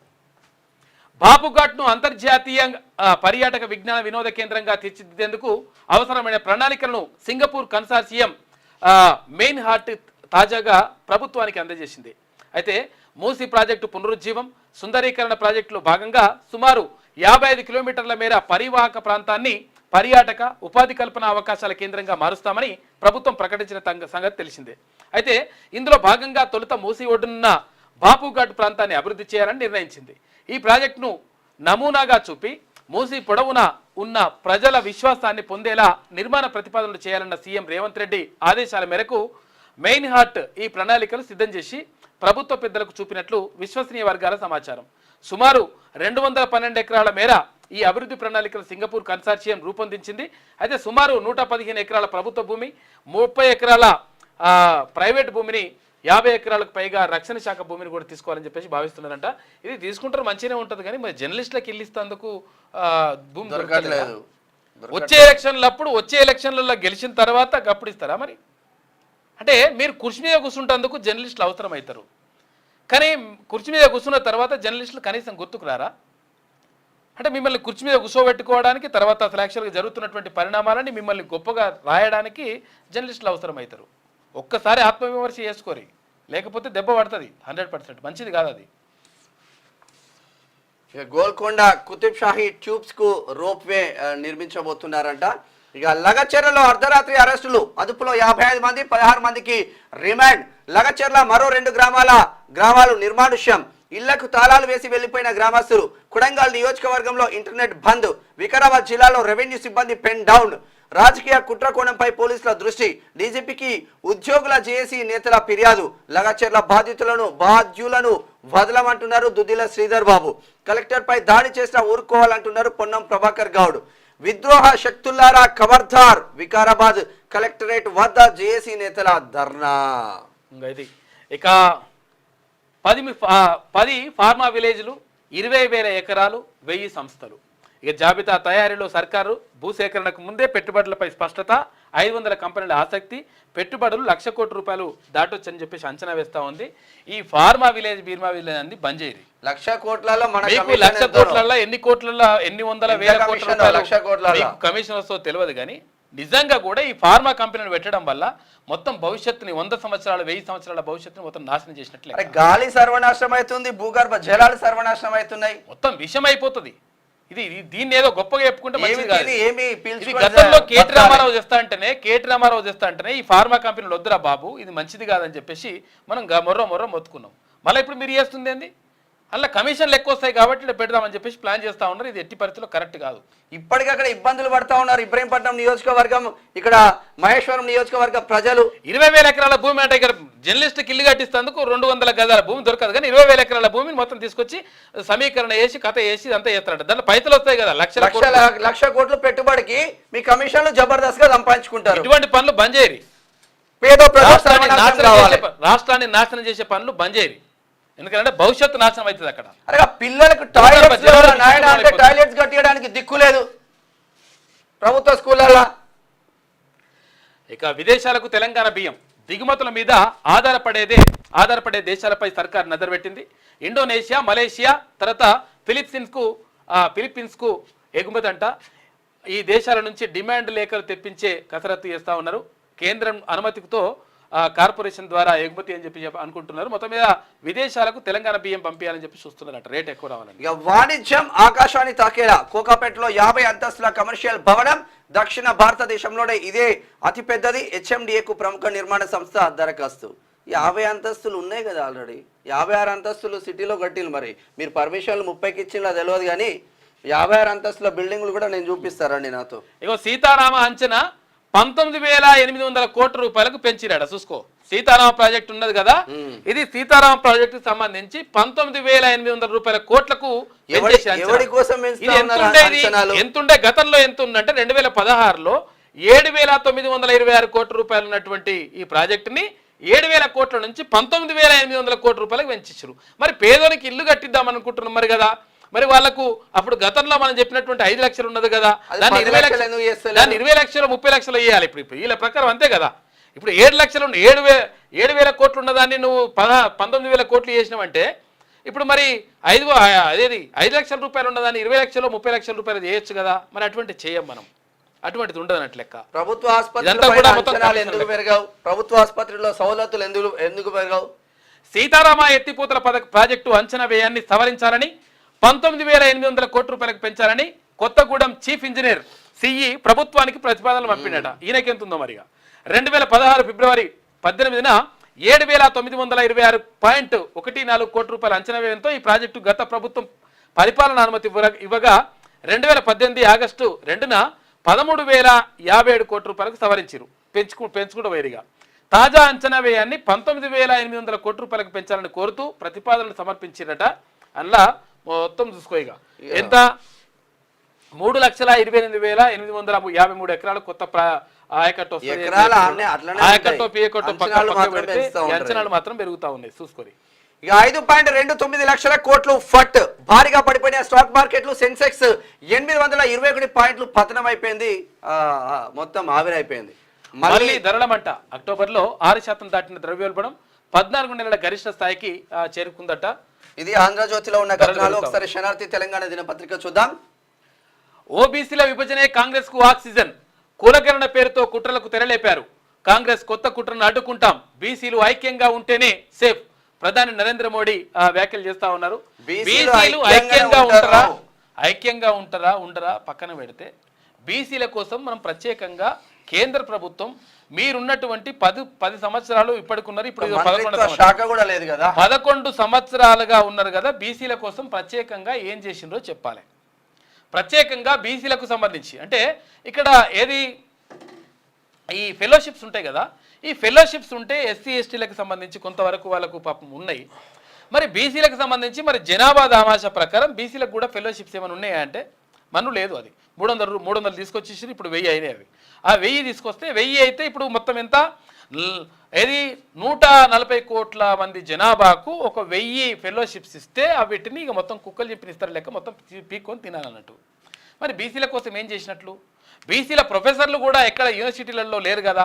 బాపుఘాట్ ను అంతర్జాతీయ పర్యాటక విజ్ఞాన వినోద కేంద్రంగా తీర్చిదిద్దేందుకు అవసరమైన ప్రణాళికలను సింగపూర్ కన్సార్షియం మెయిన్ హార్ట్ తాజాగా ప్రభుత్వానికి అందజేసింది. అయితే మూసీ ప్రాజెక్టు పునరుజ్జీవం, సుందరీకరణ ప్రాజెక్టులో భాగంగా సుమారు 55 కిలోమీటర్ల మేర పరివాహక ప్రాంతాన్ని పర్యాటక ఉపాధి కల్పన అవకాశాల కేంద్రంగా మారుస్తామని ప్రభుత్వం ప్రకటించిన సంగతి తెలిసిందే. అయితే ఇందులో భాగంగా తొలుత మూసీ ఒడ్డున్న బాపుఘాట్ ప్రాంతాన్ని అభివృద్ధి చేయాలని నిర్ణయించింది. ఈ ప్రాజెక్టును నమూనాగా చూపి మూసీ పొడవున ఉన్న ప్రజల విశ్వాసాన్ని పొందేలా నిర్మాణ ప్రతిపాదనలు చేయాలన్న సీఎం రేవంత్ రెడ్డి ఆదేశాల మేరకు మెయిన్ హార్ట్ ఈ ప్రణాళికలు సిద్ధం చేసి ప్రభుత్వ పెద్దలకు చూపినట్లు విశ్వసనీయ వర్గాల సమాచారం. సుమారు 212 ఎకరాల మేర ఈ అభివృద్ధి ప్రణాళికలు సింగపూర్ కన్సార్షియం రూపొందించింది. అయితే సుమారు 115 ఎకరాల ప్రభుత్వ భూమి, 30 ఎకరాల ప్రైవేట్ భూమిని, 50 ఎకరాలకు పైగా రక్షణ శాఖ భూమిని కూడా తీసుకోవాలని చెప్పేసి భావిస్తున్నారంట. ఇది తీసుకుంటారు మంచిగానే ఉంటుంది, కానీ మరి జర్నలిస్టులకు ఇల్లిస్తందుకు భూమి దొరకలేదు. వచ్చే ఎలక్షన్లలో గెలిచిన తర్వాత గప్పుడు ఇస్తారా? మరి అంటే మీరు కుర్చీ మీద కూర్చుంటేందుకు జర్నలిస్టులు అవసరం అవుతారు, కానీ కుర్చీ మీద కూర్చున్న తర్వాత జర్నలిస్టులు కనీసం గుర్తుకు రారా? అంటే మిమ్మల్ని కుర్చీ మీద కూర్చోబెట్టుకోవడానికి, తర్వాత అసలు యాక్చువల్గా జరుగుతున్నటువంటి పరిణామాలని మిమ్మల్ని గొప్పగా రాయడానికి జర్నలిస్టులు అవసరం అవుతారు. ఒక్కసారి ఆత్మవిమర్శ చేసుకోరి, లేకపోతే దెబ్బ పడుతుంది 100%. మంచిది కాదు అది. గోల్కొండ కుతుబ్ షాహీ ట్యూబ్స్ కు రోప్ వే నిర్మించబోతున్నారంట. ఇక లగచెర్లలో అర్ధరాత్రి అరెస్టులు, అదుపులో 55 మంది, 16 మందికి రిమాండ్. లగచెర్ల మరో 2 గ్రామాలు నిర్మానుష్యం, ఇళ్లకు తాళాలు వేసి వెళ్లిపోయిన గ్రామస్తులు. కుడంగల్ నియోజకవర్గంలో ఇంటర్నెట్ బంద్. వికారాబాద్ జిల్లాలో రెవెన్యూ సిబ్బంది పెన్ డౌన్. రాజకీయ కుట్రకోణంపై పోలీసుల దృష్టి. డీజీపీకి ఉద్యోగుల జేఏసీ నేతల ఫిర్యాదు. లగచెర్ల బాధ్యులను వదలమంటున్నారు దుద్దిల శ్రీధర్ బాబు. కలెక్టర్ పై దాడి చేసిన ఊరుకోవాలంటున్నారు పొన్నం ప్రభాకర్ గౌడ్. విద్రోహ శక్తులారా ఖబర్దార్, వికారాబాద్ కలెక్టరేట్ వద్ద జేఏసీ నేతల ధర్నా. ఇక 10 ఫార్మా విలేజ్లు, 20,000 ఎకరాలు, 1000 సంస్థలు. ఇక జాబితా తయారీలో సర్కారు భూసేకరణకు ముందే పెట్టుబడులపై స్పష్టత, 500 కంపెనీల ఆసక్తి, పెట్టుబడులు 1,00,000 కోట్ల రూపాయలు దాటొచ్చని చెప్పేసి అంచనా వేస్తా ఉంది. ఈ ఫార్మా విలేజ్ బీర్మా విలేజ్ అంది బంద్ చేయరు. 1,00,000 కోట్లలో మన మీకు 1,00,000 కోట్లలో ఎన్ని కోట్లలో ఎన్ని వందల వేల కోట్ల రూపాయలు కమిషన్ వస్తుందో తెలియదు. కానీ నిజంగా కూడా ఈ ఫార్మా కంపెనీలు పెట్టడం వల్ల మొత్తం భవిష్యత్తుని 100 సంవత్సరాలు 1000 సంవత్సరాల భవిష్యత్తుని మొత్తం నాశనం చేసినట్లే. గాలి సర్వనాశనం అవుతుంది, భూగర్భ జలాలు సర్వనాశనం అవుతున్నాయి, మొత్తం విషం అయిపోతుంది. దీన్ని ఏదో గొప్పగా చెప్పుకుంటే గతంలో కేటీ రామారావు చేస్తా అంటేనే ఈ ఫార్మా కంపెనీలు వద్దురా బాబు, ఇది మంచిది కాదని చెప్పేసి మనం మొర్ర మొత్తుకున్నాం. మళ్ళీ ఇప్పుడు మీరు చేస్తుంది ఏంది? అలా కమిషన్లు ఎక్కువ వస్తాయి కాబట్టి ఇలా పెడదామని చెప్పేసి ప్లాన్ చేస్తా ఉన్నారు. ఇది ఎట్టి పరిస్థితుల్లో కరెక్ట్ కాదు. ఇప్పటికక్కడ ఇబ్బందులు పడతా ఉన్నారు ఇబ్రహీంపట్నం నియోజకవర్గం, ఇక్కడ మహేశ్వరం నియోజకవర్గ ప్రజలు. 20,000 ఎకరాల భూమి అంటే ఇక్కడ జర్నలిస్ట్కి ఇల్లు కట్టిస్తేందుకు 200 గజాల భూమి దొరకదు. కానీ 20,000 ఎకరాల భూమిని మొత్తం తీసుకొచ్చి సమీకరణ వేసి కథ వేసి అంతా చేస్తారంట. దాంట్లో పైసలు వస్తాయి కదా, 1,00,000 కోట్ల పెట్టుబడికి మీ కమిషన్లు జబర్దస్త్ గా సంపాదించుకుంటారు. ఇటువంటి పనులు బంద్ చేయరు. రాష్ట్రాన్ని నాశనం చేసే పనులు బంద్ చేయరు. ఎందుకంటే భవిష్యత్తు నాశనం అవుతుంది అక్కడ. అరే పిల్లలకు టాయిలెట్స్ కట్టడానికి దిక్కు లేదు ప్రభుత్వ స్కూళ్ళ. ఇక విదేశాలకు తెలంగాణ బియ్యం దిగుమతుల మీద ఆధారపడే దేశాలపై సర్కార్ నజర్ పెట్టింది. ఇండోనేషియా, మలేషియా, తర్వాత ఫిలిప్పీన్స్కు ఎగుమతి అంట. ఈ దేశాల నుంచి డిమాండ్ లేఖలు తెప్పించే కసరత్తు చేస్తూ ఉన్నారు. కేంద్రం అనుమతితో కార్పొరేషన్ ద్వారా ఎగుమతి అని చెప్పి అనుకుంటున్నారు. మొత్తం మీద విదేశాలకు తెలంగాణ బియ్యం పంపించాలని చెప్పి చూస్తున్నారట, రేట్ ఎక్కువ రావాలని. ఇక వాణిజ్యం ఆకాశాన్ని తాకేలా కోకాపేటలో 50 అంతస్తుల కమర్షియల్ భవనం, దక్షిణ భారతదేశంలోనే ఇదే అతిపెద్దది. హెచ్ఎండిఏకు ప్రముఖ నిర్మాణ సంస్థ దరఖాస్తు. 50 అంతస్తులు ఉన్నాయి కదా ఆల్రెడీ, 56 అంతస్తులు సిటీలో కట్టిలు. మరి మీరు పర్మిషన్లు 30కి ఇచ్చిందా తెలియదు, కానీ 56 అంతస్తుల బిల్డింగ్లు కూడా నేను చూపిస్తారండి నాతో. ఇగో సీతారామ అంచనా 19,800 కోట్ల రూపాయలకు పెంచిరాడ. చూసుకో, సీతారామ ప్రాజెక్ట్ ఉన్నది కదా, ఇది సీతారామ ప్రాజెక్టు సంబంధించి 19,800 రూపాయల కోట్లకు ఎంతుండే. గతంలో ఎంత ఉందంటే 2016లో 7,926 కోట్ల రూపాయలు ఉన్నటువంటి ఈ ప్రాజెక్టుని 7,000 కోట్ల నుంచి 19,800 కోట్ల రూపాయలకు పెంచారు. మరి పేదోనికి ఇల్లు కట్టిద్దాం అనుకుంటున్నాం మరి కదా. మరి వాళ్ళకు అప్పుడు గతంలో మనం చెప్పినటువంటి 5 లక్షలు ఉన్నది కదా, దాన్ని 20 లక్షలు 30 లక్షలు వేయాలి. ఇప్పుడు వీళ్ళ ప్రకారం అంతే కదా. ఇప్పుడు 7 లక్షలు 7,000 కోట్లు ఉన్నదాన్ని నువ్వు 19,000 కోట్లు చేసినావంటే ఇప్పుడు మరి 5 లక్షల రూపాయలు ఉన్నదాన్ని 20 లక్షలు 30 లక్షల రూపాయలు చేయొచ్చు కదా. మరి అటువంటి చేయం మనం, అటువంటిది ఉండదన్నట్టు లెక్క. ప్రభుత్వ ఆసుపత్రిలో సౌలతులు ఎందుకు పెరగవు? సీతారామ ఎత్తిపోతల ప్రాజెక్టు అంచనా వ్యయాన్ని సవరించాలని 19,800 కోట్ల రూపాయలకు పెంచాలని కొత్తగూడెం చీఫ్ ఇంజనీర్ సిఈ ప్రభుత్వానికి ప్రతిపాదనలు పంపినట. ఈయనకెంతుందో మరిగా 2016 ఫిబ్రవరి 18న 7,926.14 కోట్ల రూపాయల అంచనా వ్యయంతో ఈ ప్రాజెక్టు గత ప్రభుత్వం పరిపాలన అనుమతి ఇవ్వగా 2018 ఆగస్టు 2న 13,057 కోట్ల రూపాయలకు సవరించారు. పెంచుకుంటూ వేరుగా తాజా అంచనా వ్యయాన్ని 19,800 కోట్ల రూపాయలకు పెంచాలని కోరుతూ ప్రతిపాదనలు సమర్పించారట. అందులో మొత్తం చూసుకోయిగా ఎంత 3,28,853 ఎకరాలు కొత్త ఆయకట్టు అంచనాలు మాత్రం పెరుగుతా ఉన్నాయి. చూసుకోరి. ఇక 5.29 లక్షల కోట్లు ఫట్ భారీగా పడిపోయిన స్టాక్ మార్కెట్లు. సెన్సెక్స్ 821 పాయింట్లు పతనం అయిపోయింది, మొత్తం ఆవిరైపోయింది. మళ్ళీ ధరలమంట అక్టోబర్లో 6% దాటిన ద్రవ్యోల్బణం 14 నెలల గరిష్ట స్థాయికి చేరుకుందట. ఇది ఆంధ్రజ్యోతిలో ఉన్న కథనాలు. ఒకసారి శనార్థి తెలంగాణ దినపత్రిక చూద్దాం. ఓబీసీల విభజనే కాంగ్రెస్ కు ఆక్సిజన్, కులకరణ పేరుతో కుట్రలకు తెరలేపారు. కాంగ్రెస్ కొత్త కుట్రను అడ్డుకుంటాం, బీసీలు ఐక్యంగా ఉంటేనే సేఫ్. ప్రధాని నరేంద్ర మోడీ వ్యాఖ్యలు చేస్తా ఉన్నారు. బీసీలు ఐక్యంగా ఉండరా పక్కన పెడితే బీసీల కోసం మనం ప్రత్యేకంగా కేంద్ర ప్రభుత్వం మీరున్నటువంటి 10 సంవత్సరాలు ఇప్పటికున్నారు, ఇప్పుడు 11 సంవత్సరాలుగా ఉన్నారు కదా. బీసీల కోసం ప్రత్యేకంగా ఏం చేసిండ్రో చెప్పాలి. ప్రత్యేకంగా బీసీలకు సంబంధించి అంటే ఇక్కడ ఏది ఈ ఫెలోషిప్స్ ఉంటాయి కదా, ఈ ఫెలోషిప్స్ ఉంటే ఎస్సీ ఎస్టీలకు సంబంధించి కొంతవరకు వాళ్ళకు పాపం ఉన్నాయి. మరి బీసీలకు సంబంధించి మరి జనాభా దామాష ప్రకారం బీసీలకు కూడా ఫెలోషిప్స్ ఏమైనా ఉన్నాయా అంటే మన్ను లేదు. అది 300 తీసుకొచ్చేసి ఇప్పుడు 1000 అయినాయి. అవి ఆ 1000 తీసుకొస్తే 1000 అయితే ఇప్పుడు మొత్తం ఎంత ఏది 140 కోట్ల మంది జనాభాకు ఒక 1000 ఫెలోషిప్స్ ఇస్తే వీటిని ఇక మొత్తం కుక్కలు చెప్పిన ఇస్తారు లెక్క మొత్తం పీక్కొని తినాలన్నట్టు. మరి బీసీల కోసం ఏం చేసినట్లు? బీసీల ప్రొఫెసర్లు కూడా ఎక్కడ యూనివర్సిటీలలో లేరు కదా,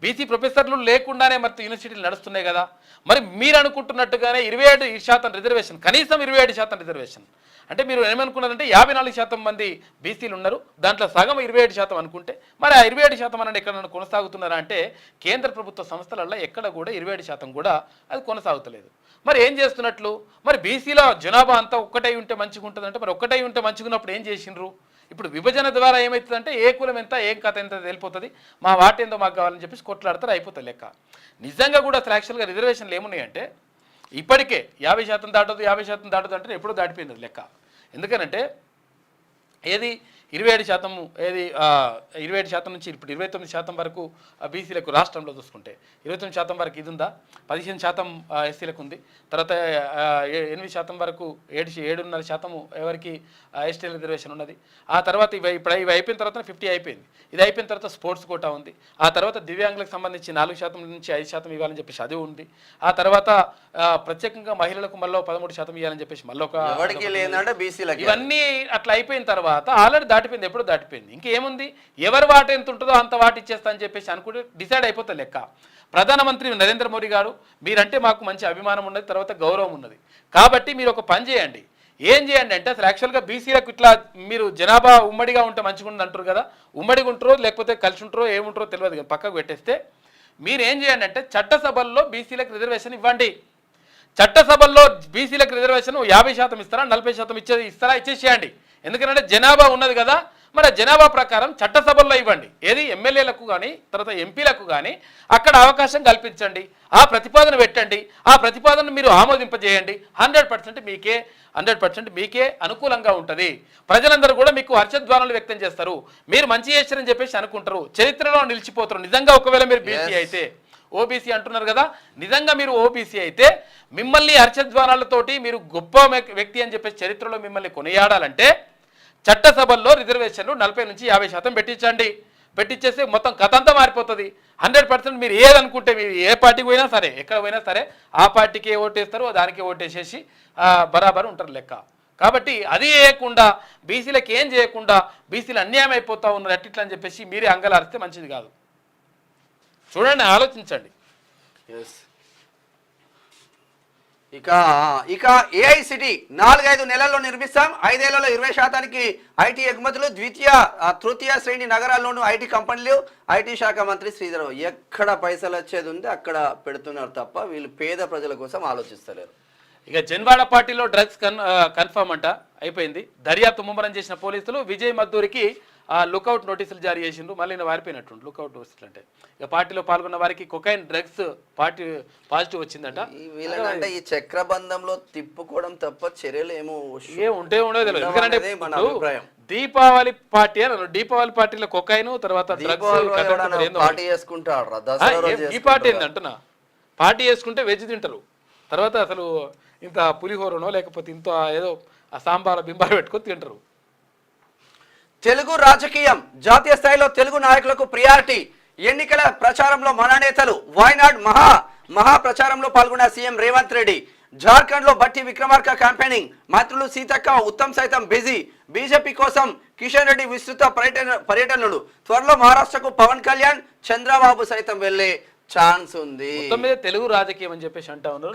బీసీ ప్రొఫెసర్లు లేకుండానే మరి యూనివర్సిటీలు నడుస్తున్నాయి కదా. మరి మీరు అనుకుంటున్నట్టుగానే 27% రిజర్వేషన్, కనీసం 27% రిజర్వేషన్ అంటే మీరు ఏమనుకున్నారంటే 54% మంది బీసీలు ఉన్నారు, దాంట్లో సగం 27% అనుకుంటే మరి ఆ 27% అనేది ఎక్కడ కొనసాగుతున్నారా అంటే కేంద్ర ప్రభుత్వ సంస్థలలో ఎక్కడ కూడా 27% కూడా అది కొనసాగుతలేదు. మరి ఏం చేస్తున్నట్లు? మరి బీసీల జనాభా అంతా ఒక్కటై ఉంటే మంచిగా ఉంటుందంటే మరి ఒక్కటై ఉంటే మంచిగా ఉన్నప్పుడు ఏం చేసిండ్రు? ఇప్పుడు విభజన ద్వారా ఏమవుతుందంటే ఏ కులం ఎంత ఏం కథ ఎంత తెలిపోతుంది, మా వాటి ఏందో మాకు కావాలని చెప్పేసి కొట్లాడతారు, అయిపోతుంది లెక్క. నిజంగా కూడా అసలు యాక్చువల్గా రిజర్వేషన్లు ఏమున్నాయంటే ఇప్పటికే 50% దాటదు 50% దాటదు అంటే ఎప్పుడూ దాటిపోయింది లెక్క. ఎందుకనంటే ఏది 27% ఏది 27% నుంచి ఇప్పుడు 29% వరకు బీసీలకు రాష్ట్రంలో చూసుకుంటే 29% వరకు ఇది ఉందా, 15% ఎస్సీలకు ఉంది, తర్వాత 8% వరకు 7.5% ఎవరికి ఎస్టీ రిజర్వేషన్ ఉన్నది. ఆ తర్వాత ఇవి అయిపోయిన తర్వాత 50 అయిపోయింది. ఇది అయిపోయిన తర్వాత స్పోర్ట్స్ కోటా ఉంది. ఆ తర్వాత దివ్యాంగులకు సంబంధించి 4% నుంచి 5% ఇవ్వాలని చెప్పేసి అది ఉంది. ఆ తర్వాత ప్రత్యేకంగా మహిళలకు మళ్ళీ 13% ఇవ్వాలని చెప్పేసి మళ్ళీ ఇవన్నీ అట్లా అయిపోయిన తర్వాత ఆల్రెడీ దాటిపోయింది, ఎప్పుడు దాటిపోయింది. ఇంకేముంది, ఎవరి వాట ఎంత ఉంటుందో అంత వాట ఇచ్చేస్తా అని చెప్పేసి అనుకుంటే డిసైడ్ అయిపోతుంది లెక్క. ప్రధానమంత్రి నరేంద్ర మోడీ గారు మీరంటే మాకు మంచి అభిమానం ఉన్నది, తర్వాత గౌరవం ఉన్నది, కాబట్టి మీరు ఒక పని చేయండి. ఏం చేయండి అంటే అసలు యాక్చువల్గా బీసీలకు ఇట్లా మీరు జనాభా ఉమ్మడిగా ఉంటే మంచిగా ఉంది అంటారు కదా, ఉమ్మడిగా ఉంటారో లేకపోతే కలిసి ఉంటారో ఏముంటారో తెలియదు కదా, పక్కకు పెట్టేస్తే మీరు ఏం చేయండి అంటే చట్టసభల్లో బీసీలకు రిజర్వేషన్ ఇవ్వండి. చట్టసభల్లో బీసీలకు రిజర్వేషన్ 50% ఇస్తారా 40% ఇస్తారా ఇచ్చేసేయండి. ఎందుకంటే జనాభా ఉన్నది కదా, మరి జనాభా ప్రకారం చట్టసభల్లో ఇవ్వండి. ఏది ఎమ్మెల్యేలకు కానీ తర్వాత ఎంపీలకు కానీ అక్కడ అవకాశం కల్పించండి, ఆ ప్రతిపాదన పెట్టండి, ఆ ప్రతిపాదన మీరు ఆమోదింపజేయండి. 100% మీకే అనుకూలంగా ఉంటుంది. ప్రజలందరూ కూడా మీకు హర్షధ్వానాలు వ్యక్తం చేస్తారు, మీరు మంచి చేశారని చెప్పేసి అనుకుంటారు, చరిత్రలో నిలిచిపోతారు. నిజంగా ఒకవేళ మీరు బీసీ అయితే, ఓబీసీ అంటున్నారు కదా, నిజంగా మీరు ఓబీసీ అయితే మిమ్మల్ని హర్షధ్వానాలతోటి మీరు గొప్ప వ్యక్తి అని చెప్పేసి చరిత్రలో మిమ్మల్ని కొనియాడాలంటే చట్టసభల్లో రిజర్వేషన్లు 40 నుంచి 50% పెట్టించేస్తే మొత్తం కథ అంతా మారిపోతుంది. 100% మీరు ఏదనుకుంటే మీరు ఏ పార్టీకి పోయినా సరే ఎక్కడ పోయినా సరే ఆ పార్టీకి ఓటేస్తారు, దానికి ఓటేసేసి బరాబర్ ఉంటారు లెక్క. కాబట్టి అది చేయకుండా బీసీలకు ఏం చేయకుండా బీసీలు అన్యాయం అయిపోతా ఉన్నారు అట్టిట్లా అని చెప్పేసి మీరే అంగలారిస్తే మంచిది కాదు. చూడండి, ఆలోచించండి. ఇక ఏఐసిటీ 4-5 నెలల్లో నిర్మిస్తాం, 5 ఏళ్లలో 20% ఐటీ ఎగుమతులు, తృతీయ శ్రేణి నగరాల్లోనూ ఐటీ కంపెనీలు. ఐటీ శాఖ మంత్రి శ్రీధర్ ఎక్కడ పైసలు వచ్చేది ఉంది అక్కడ పెడుతున్నారు తప్ప వీళ్ళు పేద ప్రజల కోసం ఆలోచిస్తలేరు. ఇక జన్వాడ పార్టీలో డ్రగ్స్ కన్ఫర్మ్ అంట అయిపోయింది. దర్యాప్తు ముమ్మరం చేసిన పోలీసులు విజయ్ మద్దూరికి లుకౌట్ నోటీసులు జారీ చేసిండ్రు. మళ్ళీ వారిపోయినట్టు లుకౌట్ నోటీసులు అంటే ఇక పార్టీలో పాల్గొన్న వారికి కొకైన్ డ్రగ్స్ పాజిటివ్ వచ్చిందంట. వీళ్ళంటే ఈ చక్రబంధంలో తిప్పుకోవడం తప్ప చర్యలు ఉంటే ఉండదు తెలియదు. ఎందుకంటే దీపావళి పార్టీ దీపావళి పార్టీలో కొకైన్ తర్వాత పార్టీ చేసుకుంటారు. ఈ పార్టీ ఏందంటున్నా, పార్టీ చేసుకుంటే వెజ్ తింటారు, తర్వాత అసలు ఇంత పులిహోరనో లేకపోతే ఇంత ఏదో ఆ సాంబార్ బింబార్ పెట్టుకొని తింటారు. తెలుగు రాజకీయం, జాతీయ స్థాయిలో తెలుగు నాయకులకు ప్రియారిటీ. ఎన్నికల ప్రచారంలో మన నేతలు వాయనాడ్ మహా ప్రచారంలో పాల్గొన్న సీఎం రేవంత్ రెడ్డి. జార్ఖండ్ లో బట్టి విక్రమార్క క్యాంపెయినింగ్, మంత్రులు సీతక్క ఉత్తమ్ సైతం బిజీ. బీజేపీ కోసం కిషన్ రెడ్డి విస్తృత పర్యటనలు. త్వరలో మహారాష్ట్రకు పవన్ కళ్యాణ్, చంద్రబాబు సైతం వెళ్లే ఛాన్స్ ఉంది. మొత్తం మీద తెలుగు రాజకీయం అని చెప్పేసి అంటా ఉన్నారు.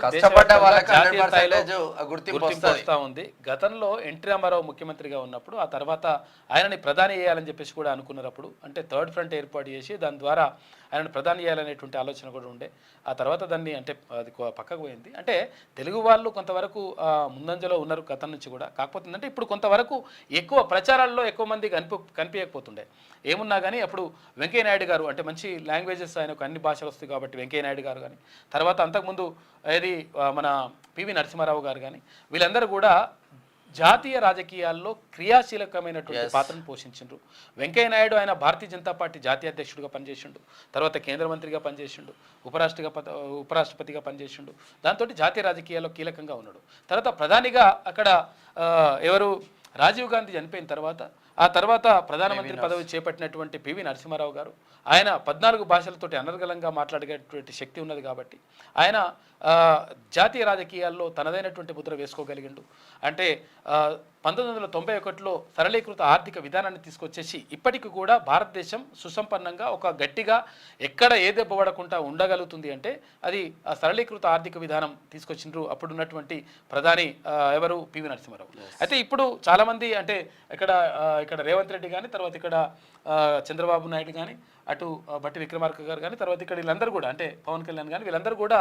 గుర్తింపు వస్తా ఉంది. గతంలో ఎన్టీ రామారావు ముఖ్యమంత్రిగా ఉన్నప్పుడు ఆ తర్వాత ఆయనని ప్రధాని చేయాలని చెప్పేసి కూడా అనుకున్నప్పుడు అంటే థర్డ్ ఫ్రంట్ ఏర్పాటు చేసి దాని ద్వారా ఆయనను ప్రధాని చేయాలనేటువంటి ఆలోచన కూడా ఉండే. ఆ తర్వాత దాన్ని అంటే అది పక్కకు పోయింది. అంటే తెలుగు వాళ్ళు కొంతవరకు ముందంజలో ఉన్నారు గతం నుంచి కూడా. కాకపోతే అంటే ఇప్పుడు కొంతవరకు ఎక్కువ ప్రచారాల్లో ఎక్కువ మంది కనిపించకపోతుండే. ఏమున్నా కానీ అప్పుడు వెంకయ్యనాయుడు గారు అంటే మంచి లాంగ్వేజెస్ ఆయనకు అన్ని భాషలు వస్తాయి కాబట్టి వెంకయ్యనాయుడు గారు కానీ, తర్వాత అంతకుముందు ఏది మన పివి నరసింహారావు గారు కానీ, వీళ్ళందరూ కూడా జాతీయ రాజకీయాల్లో క్రియాశీలకమైనటువంటి పాత్రను పోషించిండ్రు. వెంకయ్యనాయుడు ఆయన భారతీయ జనతా పార్టీ జాతీయ అధ్యక్షుడిగా పనిచేసిండు, తర్వాత కేంద్ర మంత్రిగా పనిచేసిండు, ఉపరాష్ట్రపతిగా పనిచేసిండు. దాంతో జాతీయ రాజకీయాల్లో కీలకంగా ఉన్నాడు. తర్వాత ప్రధానిగా అక్కడ ఎవరు రాజీవ్ గాంధీ చనిపోయిన తర్వాత ఆ తర్వాత ప్రధానమంత్రి పదవి చేపట్టినటువంటి పివి నరసింహారావు గారు, ఆయన 14 భాషలతోటి అనర్గళంగా మాట్లాడేటువంటి శక్తి ఉన్నది కాబట్టి ఆయన జాతీయ రాజకీయాల్లో తనదైనటువంటి ముద్ర వేసుకోగలిగిండు. అంటే 1991లో సరళీకృత ఆర్థిక విధానాన్ని తీసుకొచ్చేసి ఇప్పటికి కూడా భారతదేశం సుసంపన్నంగా ఒక గట్టిగా ఎక్కడ ఏ దెబ్బ పడకుండా ఉండగలుగుతుంది అంటే అది ఆ సరళీకృత ఆర్థిక విధానం తీసుకొచ్చిండ్రు అప్పుడున్నటువంటి ప్రధాని ఎవరు పివి నరసింహారావు. అయితే ఇప్పుడు చాలామంది అంటే ఇక్కడ రేవంత్ రెడ్డి కానీ, తర్వాత ఇక్కడ చంద్రబాబు నాయుడు కానీ, అటు బట్టి విక్రమార్క గారు కానీ, తర్వాత ఇక్కడ వీళ్ళందరూ కూడా అంటే పవన్ కళ్యాణ్ కానీ వీళ్ళందరూ కూడా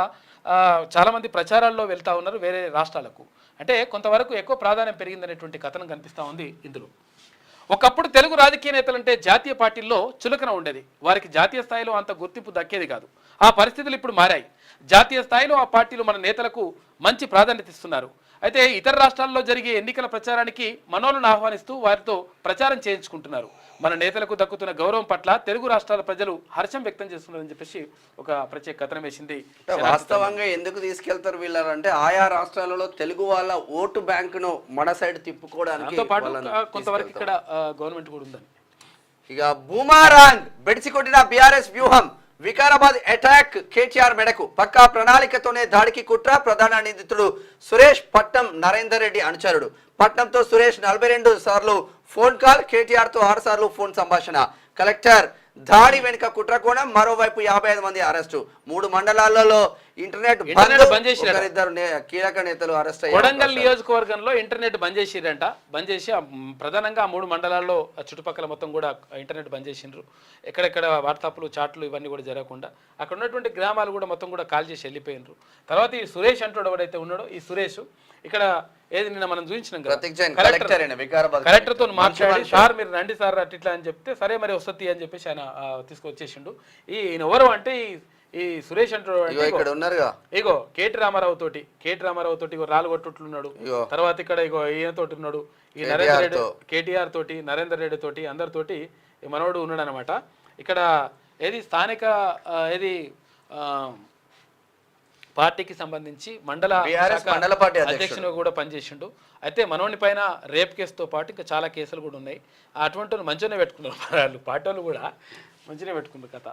చాలామంది ప్రచారాల్లో వెళ్తూ ఉన్నారు వేరే రాష్ట్రాలకు. అంటే కొంతవరకు ఎక్కువ ప్రాధాన్యం పెరిగిందనేటువంటి కథనం కనిపిస్తూ ఉంది ఇందులో. ఒకప్పుడు తెలుగు రాజకీయ నేతలంటే జాతీయ పార్టీల్లో చులకన ఉండేది, వారికి జాతీయ స్థాయిలో అంత గుర్తింపు దక్కేది కాదు. ఆ పరిస్థితులు ఇప్పుడు మారాయి. జాతీయ స్థాయిలో ఆ పార్టీలు మన నేతలకు మంచి ప్రాధాన్యత ఇస్తున్నారు. అయితే ఇతర రాష్ట్రాల్లో జరిగే ఎన్నికల ప్రచారానికి మనోళ్ళను ఆహ్వానిస్తూ వారితో ప్రచారం చేయించుకుంటున్నారు. మన నేతలకు దక్కుతున్న గౌరవం పట్ల తెలుగు రాష్ట్రాల ప్రజలు హర్షం వ్యక్తం చేస్తున్నారని చెప్పేసి ఒక ప్రత్యేక కథనం వేసింది. వాస్తవంగా ఎందుకు తీసుకెళ్తారు వీళ్ళంటే ఆయా రాష్ట్రాలలో తెలుగు వాళ్ళ ఓటు బ్యాంకును మన సైడ్ తిప్పుకోవడానికి కొంతవరకు ఇక్కడ గవర్నమెంట్ కూడా ఉందని. ఇక బూమారాంగ్ బెడిసి కొట్టిన బీఆర్ఎస్ వ్యూహం, వికారాబాద్ అటాక్ కేటీఆర్ మెడకు, పక్కా ప్రణాళికతోనే దాడికి కుట్ర. ప్రధాన నిందితుడు సురేష్, పట్నం నరేందర్ రెడ్డి అనుచరుడు. పట్నంతో సురేష్ 42 సార్లు ఫోన్ కాల్, కేటీఆర్ తో 6 సార్లు ఫోన్ సంభాషణ. కలెక్టర్ దాడి వెనుక కుట్రకోణం, మరోవైపు 55 మంది అరెస్టు. 3 మండలాలలో ఇంటర్నెట్ బంద్ చేసి ఇద్దరు కీలక నేతలు అరెస్ట్ అయ్యారు. కొడంగల్ నియోజకవర్గంలో ఇంటర్నెట్ బంద్ చేసిరంట. బంద్ చేసి ప్రధానంగా 3 మండలాల్లో చుట్టుపక్కల మొత్తం కూడా ఇంటర్నెట్ బంద్ చేసిండ్రు. ఎక్కడెక్కడ వాట్సాప్లు చాట్లు ఇవన్నీ కూడా జరగకుండా అక్కడ ఉన్నటువంటి గ్రామాలు కూడా మొత్తం కూడా కాల్ చేసి వెళ్ళిపోయినరు. తర్వాత ఈ సురేష్ అంటాడు ఎవడైతే ఉన్నాడో ఈ సురేష్ ఇక్కడ ఏది నిన్న మనం చూపించినాం కలెక్టర్ తో మాట్లాడి సార్ మీరు రండి సార్ అట్లా అని చెప్తే సరే మరి వస్తుంది అని చెప్పేసి ఆయన తీసుకొచ్చేసిండు. ఈయన ఎవరు అంటే ఈ సురేష్ అంటాడు ఇగో కేటీ రామారావు తోటి రాళ్ళు కొట్టున్నాడు. తర్వాత ఇక్కడ ఇగో ఈయన తోటి ఉన్నాడు, ఈ నరేందర్ రెడ్డి కేటీఆర్ తోటి నరేందర్ రెడ్డి తోటి అందరితోటి మనోడు ఉన్నాడు అనమాట. ఇక్కడ ఏది స్థానిక ఏది పార్టీకి సంబంధించి మండల పార్టీ అధ్యక్షునిగా కూడా పనిచేసిండు. అయితే మనోని పైన రేప్ కేసుతో పాటు ఇంకా చాలా కేసులు కూడా ఉన్నాయి. అటువంటి వాళ్ళు మంచిగానే పెట్టుకున్నారు, వాళ్ళు పార్టీ వాళ్ళు కూడా మంచిగానే పెట్టుకున్నారు కథ.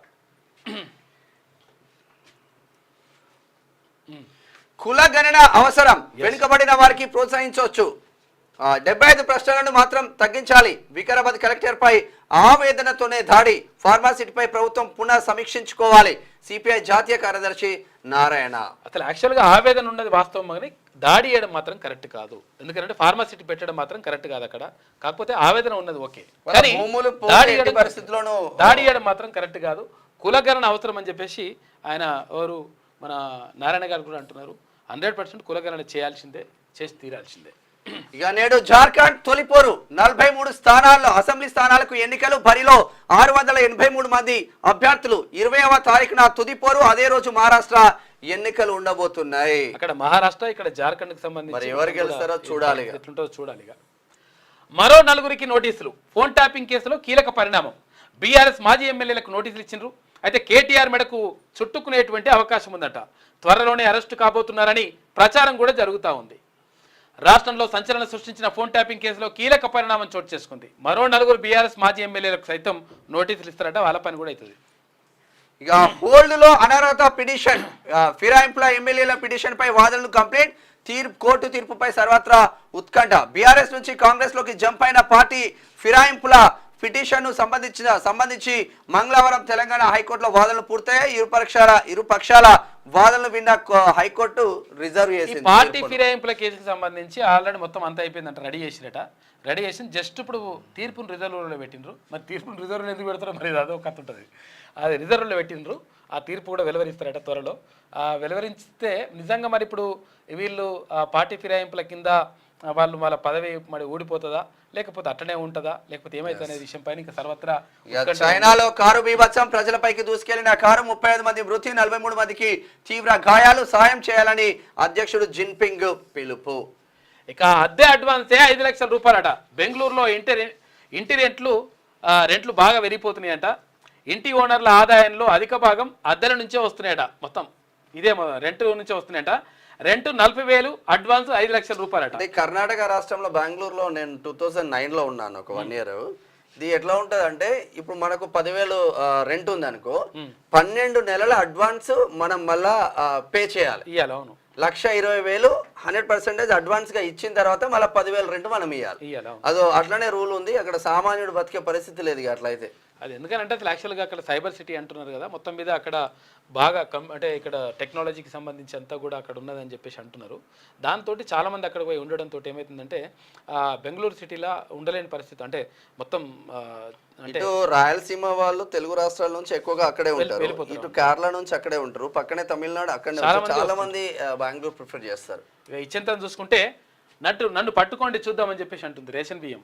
కుల గణన అవసరం, వెనుకబడిన వారికి ప్రోత్సహించవచ్చు. 75 ప్రశ్నలను మాత్రం తగ్గించాలి. వికారాబాద్ కలెక్టర్ పై ఆవేదనతోనే దాడి, ఫార్మాసిటీపై ప్రభుత్వం పునః సమీక్షించుకోవాలి. సిపిఐ జాతీయ కార్యదర్శి నారాయణ. అసలు యాక్చువల్గా ఆవేదన ఉన్నది వాస్తవం, కానీ దాడి చేయడం మాత్రం కరెక్ట్ కాదు. ఎందుకంటే ఫార్మాసిటీ పెట్టడం మాత్రం కరెక్ట్ కాదు అక్కడ. కాకపోతే ఆవేదన ఉన్నది ఓకే, కానీ దాడి చేయడం మాత్రం కరెక్ట్ కాదు. కులగణన అవసరం అని చెప్పేసి ఆయన ఎవరు మన నారాయణ గారు కూడా అంటున్నారు. 100% కులగణన చేయాల్సిందే, చేసి తీరాల్సిందే. ఇక నేడు జార్ఖండ్ తొలిపోరు, 43 స్థానాల్లో అసెంబ్లీ స్థానాలకు ఎన్నికలు. బరిలో 683 మంది అభ్యర్థులు. 20వ తారీఖున తుదిపోరు. అదే రోజు మహారాష్ట్ర ఎన్నికలు ఉండబోతున్నాయి. అక్కడ మహారాష్ట్ర, ఇక్కడ జార్ఖండ్ కి సంబంధించి ఎవరు గెలుస్తారో చూడాలి, ఎట్లుంటో చూడాలి. మరో 4 నోటీసులు. ఫోన్ ట్యాపింగ్ కేసులో కీలక పరిణామం. బీఆర్ఎస్ మాజీ ఎమ్మెల్యేలకు నోటీసులు ఇచ్చిండ్రు. అయితే కేటీఆర్ మెడకు చుట్టుకునేటువంటి అవకాశం ఉందట. త్వరలోనే అరెస్టు కాబోతున్నారని ప్రచారం కూడా జరుగుతూ ఉంది. రాష్ట్రంలో సంచలనం సృష్టించిన ఫోన్ ట్యాపింగ్ కేసులో కీలక పరిణామం చోటు చేసుకుంది. మరో 4 బీఆర్ఎస్ మాజీ ఎమ్మెల్యేలకు సైతం నోటీసులు ఇస్తారట. వాళ్ళ పని కూడా అవుతుంది. ఇక హోల్డ్ లో అనర్హత పిటిషన్, ఫిరాయింపుల ఎమ్మెల్యేల పిటిషన్ పై వాదనలు కంప్లీట్. కోర్టు తీర్పుపై సర్వత్రా ఉత్కంఠ. బీఆర్ఎస్ నుంచి కాంగ్రెస్ లోకి జంప్ అయిన పార్టీ ఫిరాయింపుల పిటిషన్ సంబంధించి మంగళవారం తెలంగాణ హైకోర్టులో వాదనలు పూర్తయ్యాయి. ఇరు పక్షాల వాదనలు విన్న హైకోర్టు రిజర్వ్ చేసింది. పార్టీ ఫిరాయింపుల కేసుకు సంబంధించి ఆల్రెడీ మొత్తం అంతా అయిపోయిందంట, రెడీ చేసి జస్ట్ ఇప్పుడు తీర్పును రిజర్వ్లో పెట్టిండ్రు. మరి తీర్పును రిజర్వ్లో ఎందుకు పెడతారో మరి అదో కథ ఉంటుంది. అది రిజర్వ్లో పెట్టిండ్రు. ఆ తీర్పు కూడా వెలువరిస్తారట త్వరలో. వెలువరిస్తే నిజంగా మరి ఇప్పుడు వీళ్ళు పార్టీ ఫిరాయింపుల కింద వాళ్ళ పదవి మరి ఊడిపోతుందా, లేకపోతే అట్లనే ఉంటుందా, లేకపోతే ఏమైతే అనే విషయం పైన ఇంకా సర్వత్రా. చైనాలో కారు బీభత్సం, ప్రజలపైకి దూసుకెళ్లిన కారు, 35 మంది మృతి, 43 మందికి తీవ్ర గాయాలు. సాయం చేయాలని అధ్యక్షుడు జిన్పింగ్ పిలుపు. ఇక అద్దె అడ్వాన్సే 5 లక్షల రూపాయలట. బెంగళూరులో ఇంటి రెంట్లు బాగా పెరిగిపోతున్నాయట. ఇంటి ఓనర్ల ఆదాయంలో అధిక భాగం అద్దెల నుంచే వస్తున్నాయట. మొత్తం ఇదే రెంట్ నుంచే వస్తున్నాయట. రెంట్ 40,000, అడ్వాన్స్ 5 లక్షల రూపాయలట. అంటే కర్ణాటక రాష్ట్రంలో బెంగళూరులో నేను 2009లో ఉన్నాను ఒక 1 year. ఇది ఎట్లా ఉంటది అంటే ఇప్పుడు మనకు 10,000 రెంట్ ఉంది అనుకో, 12 నెలల అడ్వాన్స్ మనం మళ్ళా పే చేయాలి. ఇయ్యాలి. అవును. 1,20,000 100% అడ్వాన్స్ గా ఇచ్చిన తర్వాత మళ్ళీ 10,000 రెంట్ మనం ఇవ్వాలి. అదో అట్లనే రూల్ ఉంది. అక్కడ సామాన్యుడు బతికే పరిస్థితి లేదు ఇక అట్లయితే. అది ఎందుకంటే అసలు యాక్చువల్గా అక్కడ సైబర్ సిటీ అంటున్నారు కదా, మొత్తం మీద అక్కడ బాగా అంటే ఇక్కడ టెక్నాలజీకి సంబంధించి అంతా కూడా అక్కడ ఉన్నదని చెప్పేసి అంటున్నారు. దాంతో చాలామంది అక్కడ పోయి ఉండడంతో ఏమవుతుందంటే బెంగళూరు సిటీలో ఉండలేని పరిస్థితి. అంటే మొత్తం అంటే రాయలసీమ వాళ్ళు తెలుగు రాష్ట్రాల నుంచి ఎక్కువగా అక్కడే ఉంటారు, ఇటు కేరళ నుంచి అక్కడే ఉంటారు, పక్కనే తమిళనాడు అక్కడే చాలా మంది బెంగళూరు ప్రిఫర్ చేస్తారు. ఇక ఇచ్చేంత చూసుకుంటే నన్ను పట్టుకోండి చూద్దామని చెప్పేసి అంటుంది. రేషన్ బియ్యం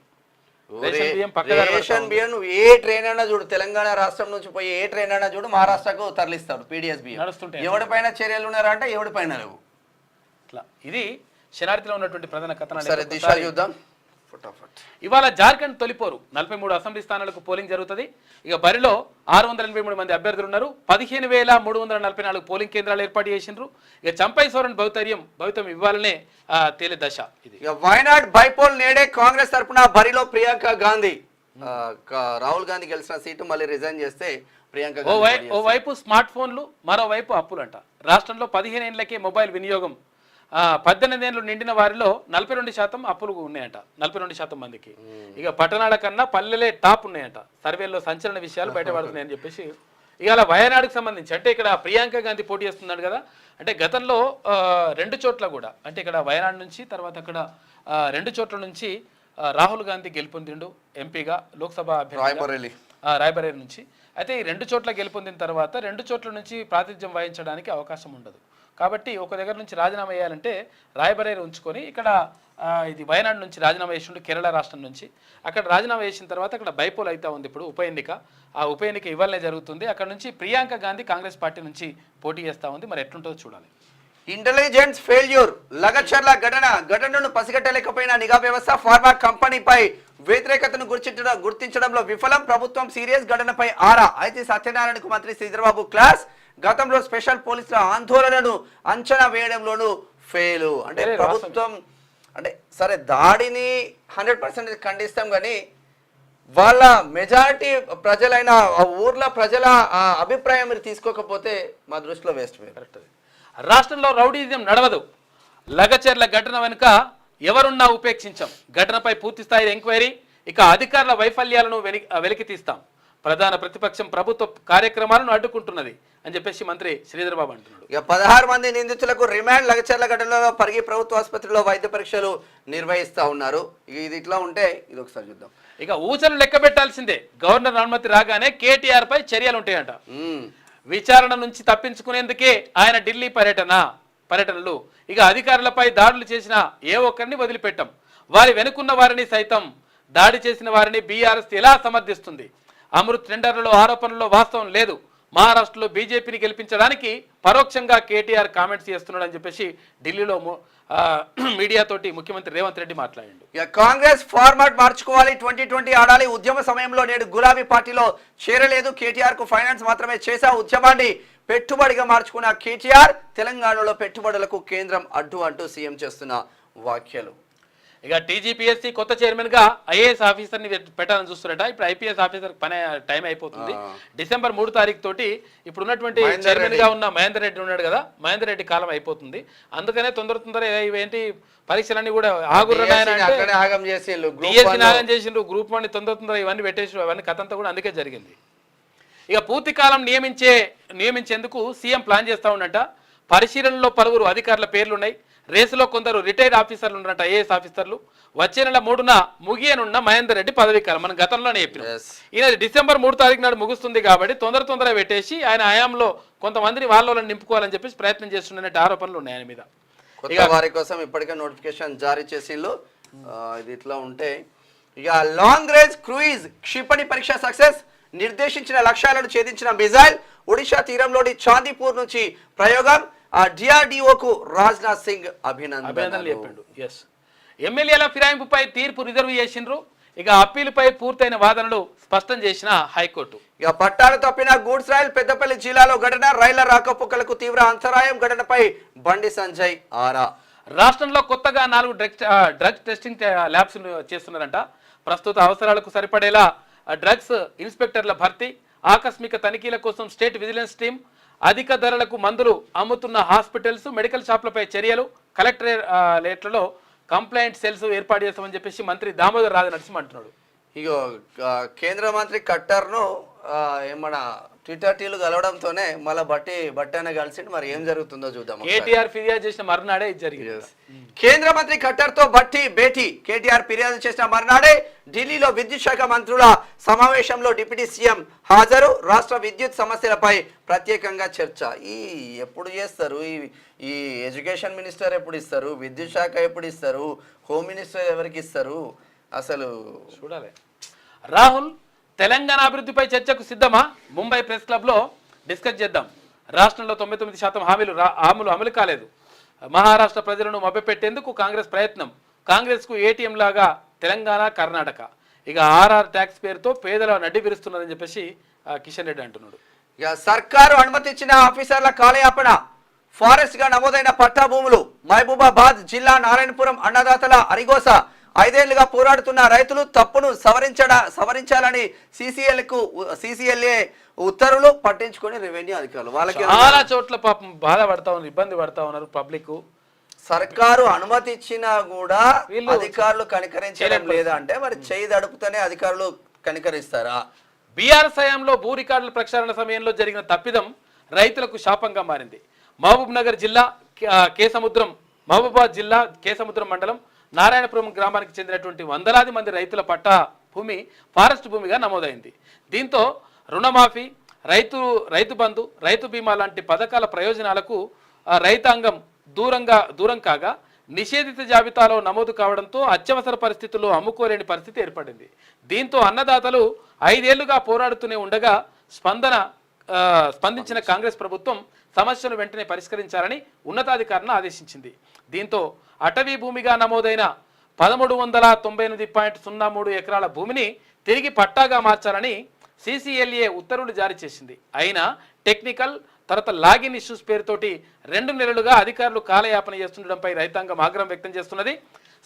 రేషన్ బియ్యం నువ్వు ఏ ట్రైన్ అయినా చూడు, తెలంగాణ రాష్ట్రం నుంచి పోయి ఏ ట్రైన్ అయినా చూడు మహారాష్ట్రకు తరలిస్తారు పీడిఎస్ బియ్యం. ఎవరిపైన చర్యలు ఉన్నారా అంటే ఎవరిపైన లేవు. ఇట్లా ఇది శనార్థిలో ఉన్నటువంటి ప్రధాన కథనం. సరే దిశ చూద్దాం. ఇవాళ జార్ఖండ్ తొలిపోరు 43 అసెంబ్లీ స్థానాలకు పోలింగ్ జరుగుతుంది. ఇక బరిలో 683 మంది అభ్యర్థులు ఉన్నారు. 15,344 పోలింగ్ కేంద్రాలు ఏర్పాటు చేసిండ్రు. ఇక చంపై సోరెన్ భవితం ఇవ్వాలనే తేలే దశ ఇది. ఇక వైనాడ్ బైపోల్ నేడే కాంగ్రెస్ తరఫున బరిలో ప్రియాంక గాంధీ. రాహుల్ గాంధీ గెలిచిన సీటు మళ్ళీ రిజైన్ చేస్తే ప్రియాంక ఓవైపు స్మార్ట్ ఫోన్లు, మరోవైపు అప్పులంట. రాష్ట్రంలో 15 ఏళ్లకే మొబైల్ వినియోగం. 18 ఏళ్ళు నిండిన వారిలో 42% అప్పులు ఉన్నాయంట, 42% మందికి. ఇక పట్టణాల కన్నా పల్లెలే టాప్ ఉన్నాయంట. సర్వేల్లో సంచలన విషయాలు బయటపడుతున్నాయని చెప్పేసి ఇవాళ వయనాడుకు సంబంధించి అంటే ఇక్కడ ప్రియాంక గాంధీ పోటీ చేస్తున్నాడు కదా, అంటే గతంలో 2 చోట్ల కూడా అంటే ఇక్కడ వయనాడు నుంచి తర్వాత అక్కడ 2 చోట్ల నుంచి రాహుల్ గాంధీ గెలుపొందిండు ఎంపీగా లోక్సభ అభ్యర్థి రాయ్బరేలీ నుంచి. అయితే ఈ 2 చోట్ల గెలుపొందిన తర్వాత 2 చోట్ల నుంచి ప్రాతినిధ్యం వహించడానికి అవకాశం ఉండదు. కాబట్టి ఒక దగ్గర నుంచి రాజీనామా చేయాలంటే రాయ్బరేలీ ఉంచుకొని ఇక్కడ ఇది వయనాడు నుంచి రాజీనామా చేసిండు, కేరళ రాష్ట్రం నుంచి. అక్కడ రాజీనామా చేసిన తర్వాత అక్కడ బైపోల్ అయితే ఉంది ఇప్పుడు ఉప ఎన్నిక. ఆ ఉప ఎన్నిక ఇవ్వాలనే జరుగుతుంది. అక్కడ నుంచి ప్రియాంక గాంధీ కాంగ్రెస్ పార్టీ నుంచి పోటీ చేస్తూ ఉంది. మరి ఎట్లుంటుందో చూడాలి. Intelligence failure. లగచర్ల ఘటనను పసిగట్టలేకపోయిన నిఘా వ్యవస్థ ఫార్మా కంపెనీపై వ్యతిరేకతను గుర్తించడంలో విఫలం. ప్రభుత్వం సీరియస్, ఘటనపై ఆరా. అయితే సత్యనారాయణకు మంత్రి శ్రీధర్బాబు క్లాస్. గతంలో స్పెషల్ పోలీసుల ఆందోళనను అంచనా వేయడంలోనూ ఫెయిల్. అంటే ప్రభుత్వం అంటే సరే దాడిని 100% ఖండిస్తాం కానీ వాళ్ళ మెజారిటీ ప్రజలైన ఊర్ల ప్రజల అభిప్రాయం మీరు తీసుకోకపోతే మా దృష్టిలో వేస్ట్. రాష్ట్రంలో రౌడీజం నడవదు. లగచర్ల ఘటన వెనుక ఎవరున్నా ఉపేక్షించాం. ఘటనపై పూర్తిస్థాయి ఎంక్వైరీ. ఇక అధికారుల వైఫల్యాలను వెలికి తీస్తాం. ప్రధాన ప్రతిపక్షం ప్రభుత్వ కార్యక్రమాలను అడ్డుకుంటున్నది అని చెప్పేసి మంత్రి శ్రీధర్ బాబు అంటున్నాడు. ఇక 16 మంది నిందితులకు రిమాండ్. లగచర్ల ఘటనలో పరిగి ప్రభుత్వ ఆసుపత్రిలో వైద్య పరీక్షలు నిర్వహిస్తా ఉన్నారు. ఇది ఇట్లా ఉంటే ఇది ఒకసారి చూద్దాం. ఇక ఊచలు లెక్క పెట్టాల్సిందే. గవర్నర్ అనుమతి రాగానే కేటీఆర్ పై చర్యలు ఉంటాయంట. విచారణ నుంచి తప్పించుకునేందుకే ఆయన ఢిల్లీ పర్యటనలు. ఇక అధికారులపై దాడులు చేసిన ఏ ఒక్కరిని వదిలిపెట్టాం. వారి వెనుకున్న వారిని సైతం దాడి చేసిన వారిని బీఆర్ఎస్ ఎలా సమర్థిస్తుంది? అమృత్ టెండర్లలో ఆరోపణల్లో వాస్తవం లేదు. మహారాష్ట్రలో బీజేపీని గెలిపించడానికి పరోక్షంగా కేటీఆర్ కామెంట్స్ చేస్తున్నాడని చెప్పేసి ఢిల్లీలో మీడియాతోటి ముఖ్యమంత్రి రేవంత్ రెడ్డి మాట్లాడాడు. ఇక కాంగ్రెస్ ఫార్మాట్ మార్చుకోవాలి, 2020 ఆడాలి. ఉద్యమ సమయంలో నేడు గులాబీ పార్టీలో చేరలేదు. కేటీఆర్ కు ఫైనాన్స్ మాత్రమే చేశా. ఉద్యమాన్ని పెట్టుబడిగా మార్చుకున్న కేటీఆర్ తెలంగాణలో పెట్టుబడులకు కేంద్రం అడ్డు అంటూ సీఎం చేస్తున్న వ్యాఖ్యలు. ఇక టీజీపీఎస్సీ కొత్త చైర్మన్ గా ఐఏఎస్ ఆఫీసర్ని పెట్టాలని చూస్తున్నారట. ఇప్పుడు ఐపీఎస్ ఆఫీసర్ పని టైం అయిపోతుంది. డిసెంబర్ 3 తారీఖు తోటి ఇప్పుడు ఉన్నటువంటి చైర్మన్ గా ఉన్న మహేందర్ రెడ్డి ఉన్నాడు కదా, మహేందర్ రెడ్డి కాలం అయిపోతుంది. అందుకనే తొందర ఇవేంటి పరీక్షలన్నీ కూడా ఆగుర్రం చేసిండ్రు. గ్రూప్ 1 తొందర ఇవన్నీ పెట్టేసి అవన్నీ కథంతా కూడా అందుకే జరిగింది. ఇక పూర్తి కాలం నియమించేందుకు సీఎం ప్లాన్ చేస్తా ఉన్నట. పరిశీలనలో పలువురు అధికారుల పేర్లున్నాయి. రేసులో కొందరు రిటైర్డ్ ఆఫీసర్లు ఉన్నారట, ఐఏఎస్ ఆఫీసర్లు. వచ్చే నెల 3న ముగియనున్న మహేందర్ రెడ్డి పదవీకాలం మనం గతంలోనే చెప్పినాం. ఈయన డిసెంబర్ 3 తారీఖు నాడు ముగుస్తుంది కాబట్టి తొందర పెట్టేసి ఆయన హయాంలో కొంతమందిని వాళ్ళని నింపుకోవాలని చెప్పేసి ప్రయత్నం చేస్తున్నట్టు ఆరోపణలు ఉన్నాయి ఆయన మీద. వారి కోసం ఇప్పటికే నోటిఫికేషన్ జారీ చేసిండ్రు. ఇది ఇట్లా ఉంటే ఇక లాంగ్ రేంజ్ క్రూయిజ్ క్షిపణి పరీక్ష సక్సెస్. నిర్దేశించిన లక్ష్యాలను ఛేదించిన మిజైల్. ఒడిషా తీరంలోని చాందీపూర్ నుంచి ప్రయోగం. డిఆర్డీఓకు రాజ్నాథ్ సింగ్ అభినందనలు చెప్పాడు. ఎమ్మెల్యేల ఫిరాయింపుపై తీర్పు రిజర్వ్ చేసిండ్రు. ఇక అప్పీలుపై పూర్తయిన వాదనలు స్పష్టం చేసిన హైకోర్టు. ఇక పట్టాలు తప్పిన గూడ్స్ రైలు పెద్దపల్లి జిల్లాలో ఘటన, రైళ్ల రాకపోకలకు తీవ్ర అంతరాయం, ఘటనపై బండి సంజయ్ ఆరా. రాష్ట్రంలో కొత్తగా 4 డ్రగ్స్ టెస్టింగ్ ల్యాబ్స్ చేస్తున్నారంట. ప్రస్తుత అవసరాలకు సరిపడేలా డ్రగ్స్ ఇన్స్పెక్టర్ల భర్తీ, ఆకస్మిక తనిఖీల కోసం స్టేట్ విజిలెన్స్ టీమ్, అధిక ధరలకు మందులు అమ్ముతున్న హాస్పిటల్స్, మెడికల్ షాపులపై చర్యలు, కలెక్టరేట్లలో కంప్లైంట్ సెల్స్ ఏర్పాటు చేస్తామని చెప్పేసి మంత్రి దామోదర్ రాజనరసింహ అంటున్నాడు. ఇగో కేంద్ర మంత్రి కట్టర్ను ఏమన్నా ట్విట్టర్ కలవడంతోనే మళ్ళీ బట్టనే కలిసి మరి ఏం జరుగుతుందో చూద్దాం. కేటీఆర్ ఫిర్యాదు చేసిన మరునాడే ఇది జరిగింది. కేంద్ర మంత్రి కట్టర్ తో భేటీ. కేటీఆర్ ఫిర్యాదు చేసిన మరునాడే ఢిల్లీలో విద్యుత్ శాఖ మంత్రుల సమావేశంలో డిప్యూటీ సీఎం హాజరు, రాష్ట్ర విద్యుత్ సమస్యలపై ప్రత్యేకంగా చర్చ. ఎప్పుడు చేస్తారు? ఈ ఎడ్యుకేషన్ మినిస్టర్ ఎప్పుడు ఇస్తారు? విద్యుత్ శాఖ ఎప్పుడు ఇస్తారు? హోమ్ మినిస్టర్ ఎవరికి ఇస్తారు? అసలు చూడాలి. రాహుల్ తెలంగాణ అభివృద్ధిపై చర్చకు సిద్ధమా? ముంబై ప్రెస్ క్లబ్లో డిస్కస్ చేద్దాం. రాష్ట్రంలో 99% హామీలు అమలు కాలేదు. మహారాష్ట్ర ప్రజలను మభ్యపెట్టేందుకు కాంగ్రెస్ ప్రయత్నం. కాంగ్రెస్కు ఏటీఎం లాగా తెలంగాణ, కర్ణాటక. ఇక ఆర్ఆర్ ట్యాక్స్ పేరుతో పేదల నడ్డి విరుస్తున్నదని చెప్పేసి కిషన్ రెడ్డి అంటున్నాడు. ఇక సర్కారు అనుమతి ఇచ్చిన ఆఫీసర్ల కాలయాపన, ఫారెస్ట్ గా నమోదైన పట్టా భూములు. మహబూబాబాద్ జిల్లా నారాయణపురం అన్నదాతల అరిగోస. 5 ఏళ్లుగా పోరాడుతున్న రైతులు తప్పును సవరించాలని సిసిఎల్ఏ ఉత్తర్వులు పట్టించుకొని రెవెన్యూ అధికారులు వాళ్ళకి చాలా చోట్ల పాపం బాధపడతా ఉన్నారు, ఇబ్బంది పడతా ఉన్నారు పబ్లిక్. సర్కారు అనుమతి ఇచ్చినా కూడా అధికారులు కనికరించడం లేదా అంటే మరి చేయి దడుపుతూనే అధికారులు కనికరిస్తారా? బీఆర్ఎస్ హయాంలో భూ రికార్డుల ప్రక్షాళన సమయంలో జరిగిన తప్పిదం రైతులకు శాపంగా మారింది. మహబూబాబాద్ జిల్లా కేసముద్రం మండలం నారాయణపురం గ్రామానికి చెందినటువంటి వందలాది మంది రైతుల పట్టా భూమి ఫారెస్ట్ భూమిగా నమోదైంది. దీంతో రుణమాఫీ, రైతు బంధు, రైతు బీమా లాంటి పథకాల ప్రయోజనాలకు రైతాంగం దూరం కాగా నిషేధిత జాబితాలో నమోదు కావడంతో అత్యవసర పరిస్థితుల్లో అమ్ముకోలేని పరిస్థితి ఏర్పడింది. దీంతో అన్నదాతలు 5 ఏళ్లుగా పోరాడుతూనే ఉండగా స్పందించిన కాంగ్రెస్ ప్రభుత్వం సమస్యను వెంటనే పరిష్కరించాలని ఉన్నతాధికారులను ఆదేశించింది. దీంతో అటవీ భూమిగా నమోదైన 1398.03 ఎకరాల భూమిని తిరిగి పట్టాగా మార్చాలని సిసిఎల్ఏ ఉత్తర్వులు జారీ చేసింది. అయినా టెక్నికల్ తర్వాత లాగిన్ ఇష్యూస్ పేరుతోటి 2 నెలలుగా అధికారులు కాలయాపన చేస్తుండడంపై రైతాంగం ఆగ్రహం వ్యక్తం చేస్తున్నది.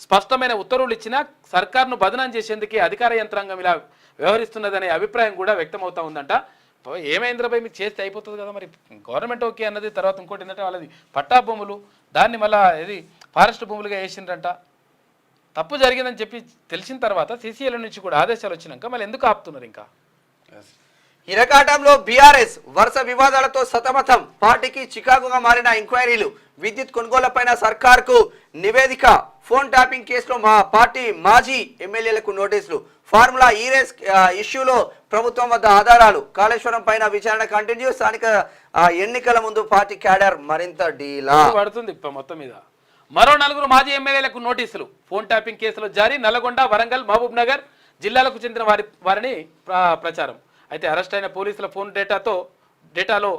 స్పష్టమైన ఉత్తర్వులు ఇచ్చినా సర్కార్ను బదనాం చేసేందుకే అధికార యంత్రాంగం ఇలా వ్యవహరిస్తున్నదనే అభిప్రాయం కూడా వ్యక్తమవుతా ఉందంట. ఏమైంద్రపై మీకు చేస్తే అయిపోతుంది కదా, మరి గవర్నమెంట్ ఓకే అన్నది. తర్వాత ఇంకోటి ఏంటంటే వాళ్ళది పట్టా భూములు, దాన్ని మళ్ళీ ఇది ఫారెస్ట్ భూములుగా వేసిండ్రంట. తప్పు జరిగిందని చెప్పి తెలిసిన తర్వాత సిసిఎల్ నుంచి కూడా ఆదేశాలు వచ్చినాక మళ్ళీ ఎందుకు ఆపుతున్నారు? ఇంకా ఇరకాటంలో బీఆర్ఎస్ వరుస వివాదాలతో సతమతం, పార్టీకి చికాకుగా మారిన ఎంక్వైరీలు, విద్యుత్ కొనుగోళ్లపైన సర్కార్కు నివేదిక, ఫోన్ ట్యాపింగ్ కేసులో మా పార్టీ మాజీ ఎమ్మెల్యేలకు నోటీసులు, ఫార్ములా ఈరేస్ ఇష్యూలో ప్రభుత్వం వద్ద ఆధారాలు, కాళేశ్వరం పైన విచారణ కంటిన్యూ, స్థానిక ఎన్నికల ముందు పార్టీ క్యాడర్ మరింత డీలా పడుతుంది. మొత్తం మీద మరో 4 మాజీ ఎమ్మెల్యేలకు నోటీసులు, ఫోన్ ట్యాపింగ్ కేసులో జారీ. నల్లగొండ, వరంగల్, మహబూబ్ నగర్ జిల్లాలకు చెందిన వారిని ప్రచారం. అయితే అరెస్ట్ అయిన పోలీసుల ఫోన్ డేటాలో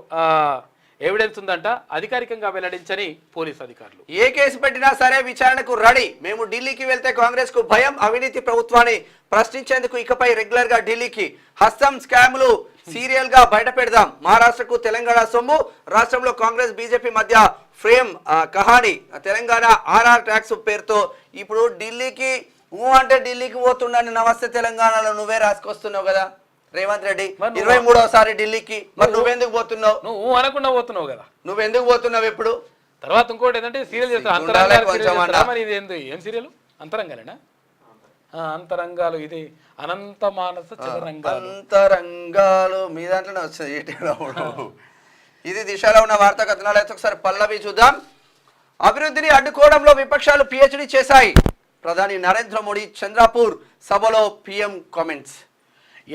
ఎవిడెన్స్ ఉందంట, అధికారికంగా వెల్లడించని పోలీసు అధికారులు. ఏ కేసు పెట్టినా సరే విచారణకు రెడీ. మేము ఢిల్లీకి వెళ్తే కాంగ్రెస్ కు భయం, అవినీతి ప్రభుత్వాన్ని ప్రశ్నించేందుకు ఇకపై రెగ్యులర్ గా ఢిల్లీకి. హస్తం స్కామ్లు సీరియల్ గా బయట పెడదాం. మహారాష్ట్రకు తెలంగాణ సొమ్ము, రాష్ట్రంలో కాంగ్రెస్ బీజేపీ మధ్య ఫ్రేమ్ కహాని. తెలంగాణ ఆర్ఆర్ ట్యాక్స్ పేరుతో ఇప్పుడు ఢిల్లీకి అంటే ఢిల్లీకి పోతుండని నమస్తే తెలంగాణలో నువ్వే రాసుకొస్తున్నావు కదా రేవంత్ రెడ్డి. 23వ ఢిల్లీకి మరి నువ్వెందుకు పోతున్నావు? నువ్వు అనకుండా పోతున్నావు కదా, నువ్వెందుకు పోతున్నావు? ఎప్పుడు తర్వాత ఇంకోటి ఏంటంటే సీరియల్ చేస్తా. మరి ఇది ఏం సీరియల్? అంతరంగాలేనా? అంతరంగాలు, ఇది అనంత మానస అంతరంగాలు మీ దాంట్లోనే వచ్చింది. ఇది దిశలో ఉన్న వార్తా కథనాలు అయితే ఒకసారి పల్లవి చూద్దాం. అభివృద్ధిని అడ్డుకోవడంలో విపక్షాలు పిహెచ్డి చేశాయి. ప్రధాని నరేంద్ర మోడీ చంద్రపూర్ సభలో పీఎం కామెంట్స్.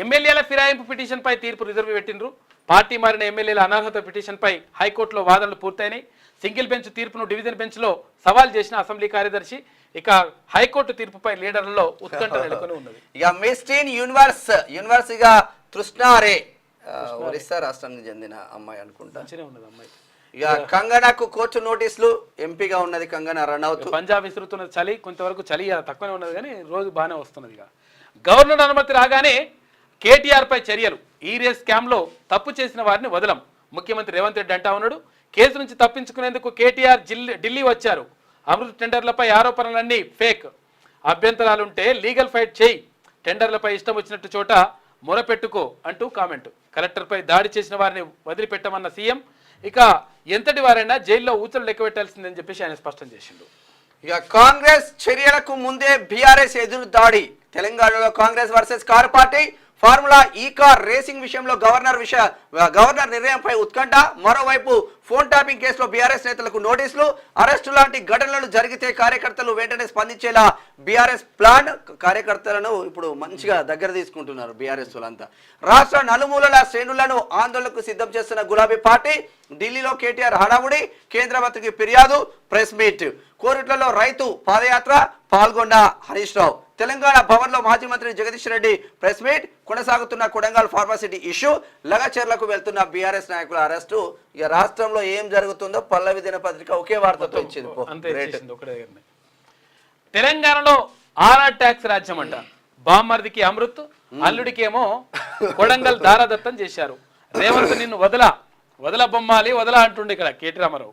ఎమ్మెల్యేల ఫిరాయింపు పిటిషన్ పై తీర్పు రిజర్వ్ పెట్టిండ్రు. పార్టీ మారిన ఎమ్మెల్యేల అనర్హత పిటిషన్ పై హైకోర్టులో వాదనలు పూర్తయినాయి. సింగిల్ బెంచ్ తీర్పును డివిజన్ బెంచ్ లో సవాల్ చేసిన అసెంబ్లీ కార్యదర్శి. ఇక హైకోర్టు తీర్పుపై లీడర్లలో ఉత్కంఠ నెలకొని ఉన్నది. ఇక మిస్టీన్ యూనివర్సిటీగా తృష్ణారే, ఒరిస్సా రాష్ట్రానికి చెందిన అమ్మాయి అనుకుంటా. ఉన్నది అమ్మాయి. ఇక కంగనాకు కోర్టు నోటీసులు. ఎంపీగా ఉన్నది కంగనా రనౌత్. పంజాబ్ విసురుతున్న చలి కొంతవరకు చలి తక్కువనే ఉన్నది కానీ రోజు బాగానే వస్తున్నది. ఇక గవర్నర్ అనుమతి రాగానే కేటీఆర్పై చర్యలు. ఈ రేస్ స్కామ్లో తప్పు చేసిన వారిని వదలం. ముఖ్యమంత్రి రేవంత్ రెడ్డి అంటా ఉన్నాడు. కేసు నుంచి తప్పించుకునేందుకు కేటీఆర్ ఢిల్లీ వచ్చారు. అమృత్ టెండర్లపై ఆరోపణలన్నీ ఫేక్. అభ్యంతరాలుంటే లీగల్ ఫైట్ చేయి. టెండర్లపై ఇష్టం వచ్చినట్టు చోట మొరపెట్టుకో అంటూ కామెంట్. కలెక్టర్పై దాడి చేసిన వారిని వదిలిపెట్టమన్న సీఎం. ఇక ఎంతటి వారైనా జైల్లో ఊచలు లెక్క పెట్టాల్సిందని చెప్పేసి ఆయన స్పష్టం చేసిండు. ఇక కాంగ్రెస్ చర్యలకు ముందే బీఆర్ఎస్ ఎదురు దాడి. తెలంగాణలో Congress versus car party. Formula ఈ కార్ రేసింగ్ విషయంలో గవర్నర్ నిర్ణయంపై ఉత్కంఠ. మరోవైపు ఫోన్ ట్యాపింగ్ కేసులో బీఆర్ఎస్ నేతలకు నోటీసులు. అరెస్టు లాంటి ఘటనలు జరిగితే కార్యకర్తలు వెంటనే స్పందించేలా బీఆర్ఎస్ ప్లాన్. కార్యకర్తలను ఇప్పుడు మంచిగా దగ్గర తీసుకుంటున్నారు బీఆర్ఎస్ వాళ్ళంతా. రాష్ట్ర నలుమూలల శ్రేణులను ఆందోళనకు సిద్ధం చేస్తున్న గులాబీ పార్టీ. ఢిల్లీలో కేటీఆర్ హడావుడి. కేంద్ర మంత్రికి ఫిర్యాదు. Press meet. కోరుట్లలో రైతు పాదయాత్ర. పాల్గొన్న హరీష్ రావు. తెలంగాణ భవన్లో మాజీ మంత్రి జగదీష్ రెడ్డి ప్రెస్ మీట్. కొనసాగుతున్న కొడంగల్ ఫార్మాసిటీ ఇష్యూ. లగచర్లకు వెళ్తున్న బీఆర్ఎస్ నాయకుల అరెస్టు. ఇక రాష్ట్రంలో ఏం జరుగుతుందో పల్లవి దినపత్రిక ఒకే వార్తతో ఇచ్చింది. తెలంగాణలో ఆర్ఆర్ ట్యాక్స్ రాజ్యం అంట. బామ్మర్దికి అమృత్, అల్లుడికి ఏమో కొడంగల్ దారాదత్తం చేశారు. రేవంత్ నిన్ను వదల బొమ్మాలి వదల అంటుండే ఇక్కడ కేటీ రామారావు.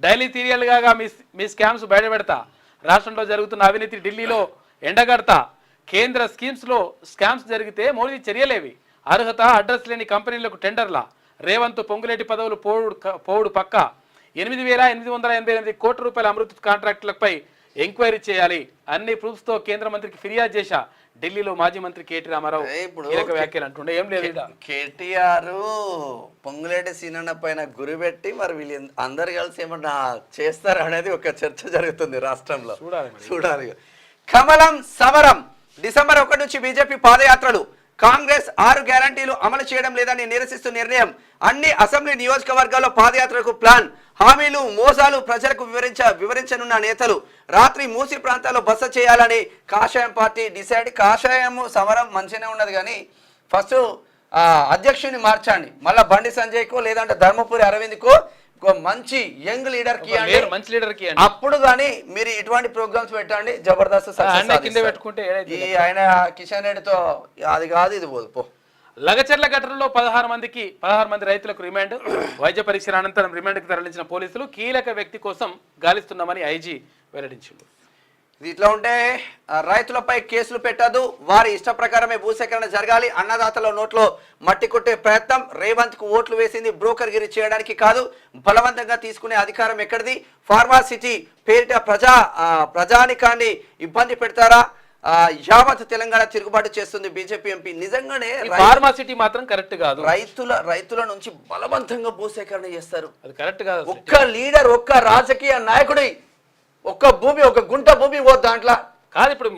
డైలీ సీరియల్ గా మీ స్కామ్స్ బయట పెడతా. రాష్ట్రంలో జరుగుతున్న అవినీతి ఢిల్లీలో ఎండగడతా. కేంద్ర స్కామ్స్ జరిగితే మోడీ చర్యలేవి. అర్హత అడ్రస్ లేని కంపెనీలకు టెండర్ల. రేవంత్ పొంగులేటి పదవులు పోవుడు పక్క. 8,888 కోట్ల రూపాయల అమృత్ కాంట్రాక్టులపై ఎంక్వైరీ చేయాలి. అన్ని ప్రూఫ్స్ తో కేంద్ర మంత్రికి ఫిర్యాదు చేశా. ఢిల్లీలో మాజీ మంత్రి కేటీ రామారావు కీలక వ్యాఖ్యలు అంటుండే. ఏం లేదు, కేటీఆర్ పొంగులేటి సీనన్న పైన గురిపెట్టి మరి వీళ్ళు అందరు కలిసి ఏమన్నా చేస్తారు అనేది ఒక చర్చ జరుగుతుంది రాష్ట్రంలో. చూడాలి. కమలం సమరం. డిసెంబర్ 1 నుంచి బీజేపీ పాదయాత్రలు. కాంగ్రెస్ 6 గ్యారంటీలు అమలు చేయడం లేదని నిరసిస్తూ నిర్ణయం. అన్ని అసెంబ్లీ నియోజకవర్గాల్లో పాదయాత్రకు ప్లాన్. హామీలు మోసాలు ప్రజలకు వివరించనున్న నేతలు. రాత్రి మూసి ప్రాంతాల్లో బస చేయాలని కాషాయం పార్టీ డిసైడ్. కాషాయం సమరం మంచిగానే ఉన్నది కానీ ఫస్ట్ అధ్యక్షుని మార్చండి. మళ్ళీ బండి సంజయ్కో లేదంటే ధర్మపురి అరవింద్కో మంచి యంగ్ లీడర్ కి మంచి లీడర్ కి అప్పుడు గానీ మీరు ఇటువంటి ప్రోగ్రామ్స్ పెట్టండి. జబర్దస్త్ పెట్టుకుంటే ఆయన కిషన్ రెడ్డితో అది కాదు ఇది పోదు పో. లగచర్ల ఘటనలో 16 మంది రైతులకు రిమాండ్. వైద్య పరీక్షల అనంతరం రిమాండ్కి తరలించిన పోలీసులు కీలక వ్యక్తి కోసం గాలిస్తున్నామని ఐజీ వెల్లడించారు. ఇది ఇట్లా ఉంటే రైతులపై కేసులు పెట్టదు. వారి ఇష్ట ప్రకారమే భూసేకరణ జరగాలి. అన్నదాతల నోట్లో మట్టి కొట్టే ప్రయత్నం. రేవంత్ కు ఓట్లు వేసింది బ్రోకర్ గిరి చేయడానికి కాదు. బలవంతంగా తీసుకునే అధికారం ఎక్కడిది? ఫార్మాసిటీ పేరిట ప్రజానికాన్ని ఇబ్బంది పెడతారా? యావత్ తెలంగాణ తిరుగుబాటు చేస్తుంది బీజేపీ ఎంపీ. నిజంగానే ఫార్మాసిటీ మాత్రం కరెక్ట్ కాదు. రైతుల నుంచి బలవంతంగా భూసేకరణ చేస్తారు. అది కరెక్ట్ కాదు. ఒక్క లీడర్, ఒక్క రాజకీయ నాయకుడి ఒక్క భూమి, ఒక గుంట భూమి పోదు దాంట్లో కాదు. ఇప్పుడు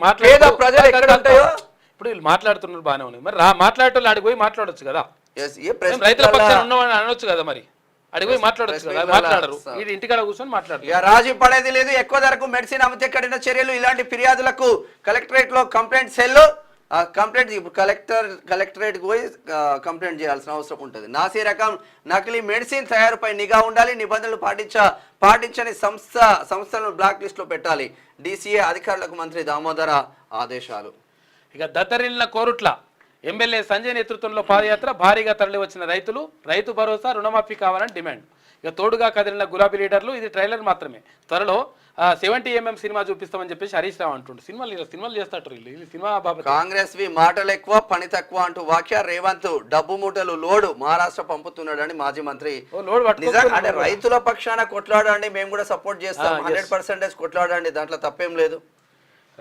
ప్రజలు ఎక్కడ ఉంటాయో ఇప్పుడు వీళ్ళు మాట్లాడుతున్నారు బాగానే ఉంది. మరి మాట్లాడేటోళ్ళు అడిగి పోయి మాట్లాడొచ్చు కదా. రైతుల పక్షాన ఉన్నవాడిని అనొచ్చు కదా. మరి అడిగి పోయి మాట్లాడొచ్చు కదా. మాట్లాడరు. వీళ్ళు ఇంటికాడ కూర్చొని మాట్లాడరు. రాజీ పడేది లేదు. ఎక్కువ ధరకు మెడిసిన్ అమ్మతే కఠిన చర్యలు. ఇలాంటి ఫిర్యాదులకు కలెక్టరేట్ లో కంప్లైంట్ సెల్. కంప్లైంట్ ఇప్పుడు కలెక్టరేట్ పోయి కంప్లైంట్ చేయాల్సిన అవసరం ఉంటుంది. నాసీ రకం నకిలీ మెడిసిన్ తయారుపై నిఘా ఉండాలి. నిబంధనలు పాటించని సంస్థలను బ్లాక్ లిస్ట్ లో పెట్టాలి. డీసీఏ అధికారులకు మంత్రి దామోదర ఆదేశాలు. ఇక దత్తరిల్లిన కోరుట్ల ఎమ్మెల్యే సంజయ్ నేతృత్వంలో పాదయాత్ర. భారీగా తరలి వచ్చిన రైతులు. రైతు భరోసా రుణమాఫీ కావాలని డిమాండ్. ఇక తోడుగా కదిలిన గులాబీ లీడర్లు. ఇది ట్రైలర్ మాత్రమే. త్వరలో 70mm సినిమా చూపిస్తామని చెప్పేసి హరీష్ రావు అంటుండు. సినిమాలు చేస్తాడు సినిమా బాబు. కాంగ్రెస్ వి మాటలు ఎక్కువ పని తక్కువ అంటూ వ్యాఖ్య. రేవంత్ డబ్బు మూటలు లోడు మహారాష్ట్ర పంపుతున్నాడని మాజీ మంత్రి. అంటే రైతుల పక్షాన కొట్లాడండి, మేము కూడా సపోర్ట్ చేస్తాం. 100% కొట్లాడండి, దాంట్లో తప్పేం లేదు.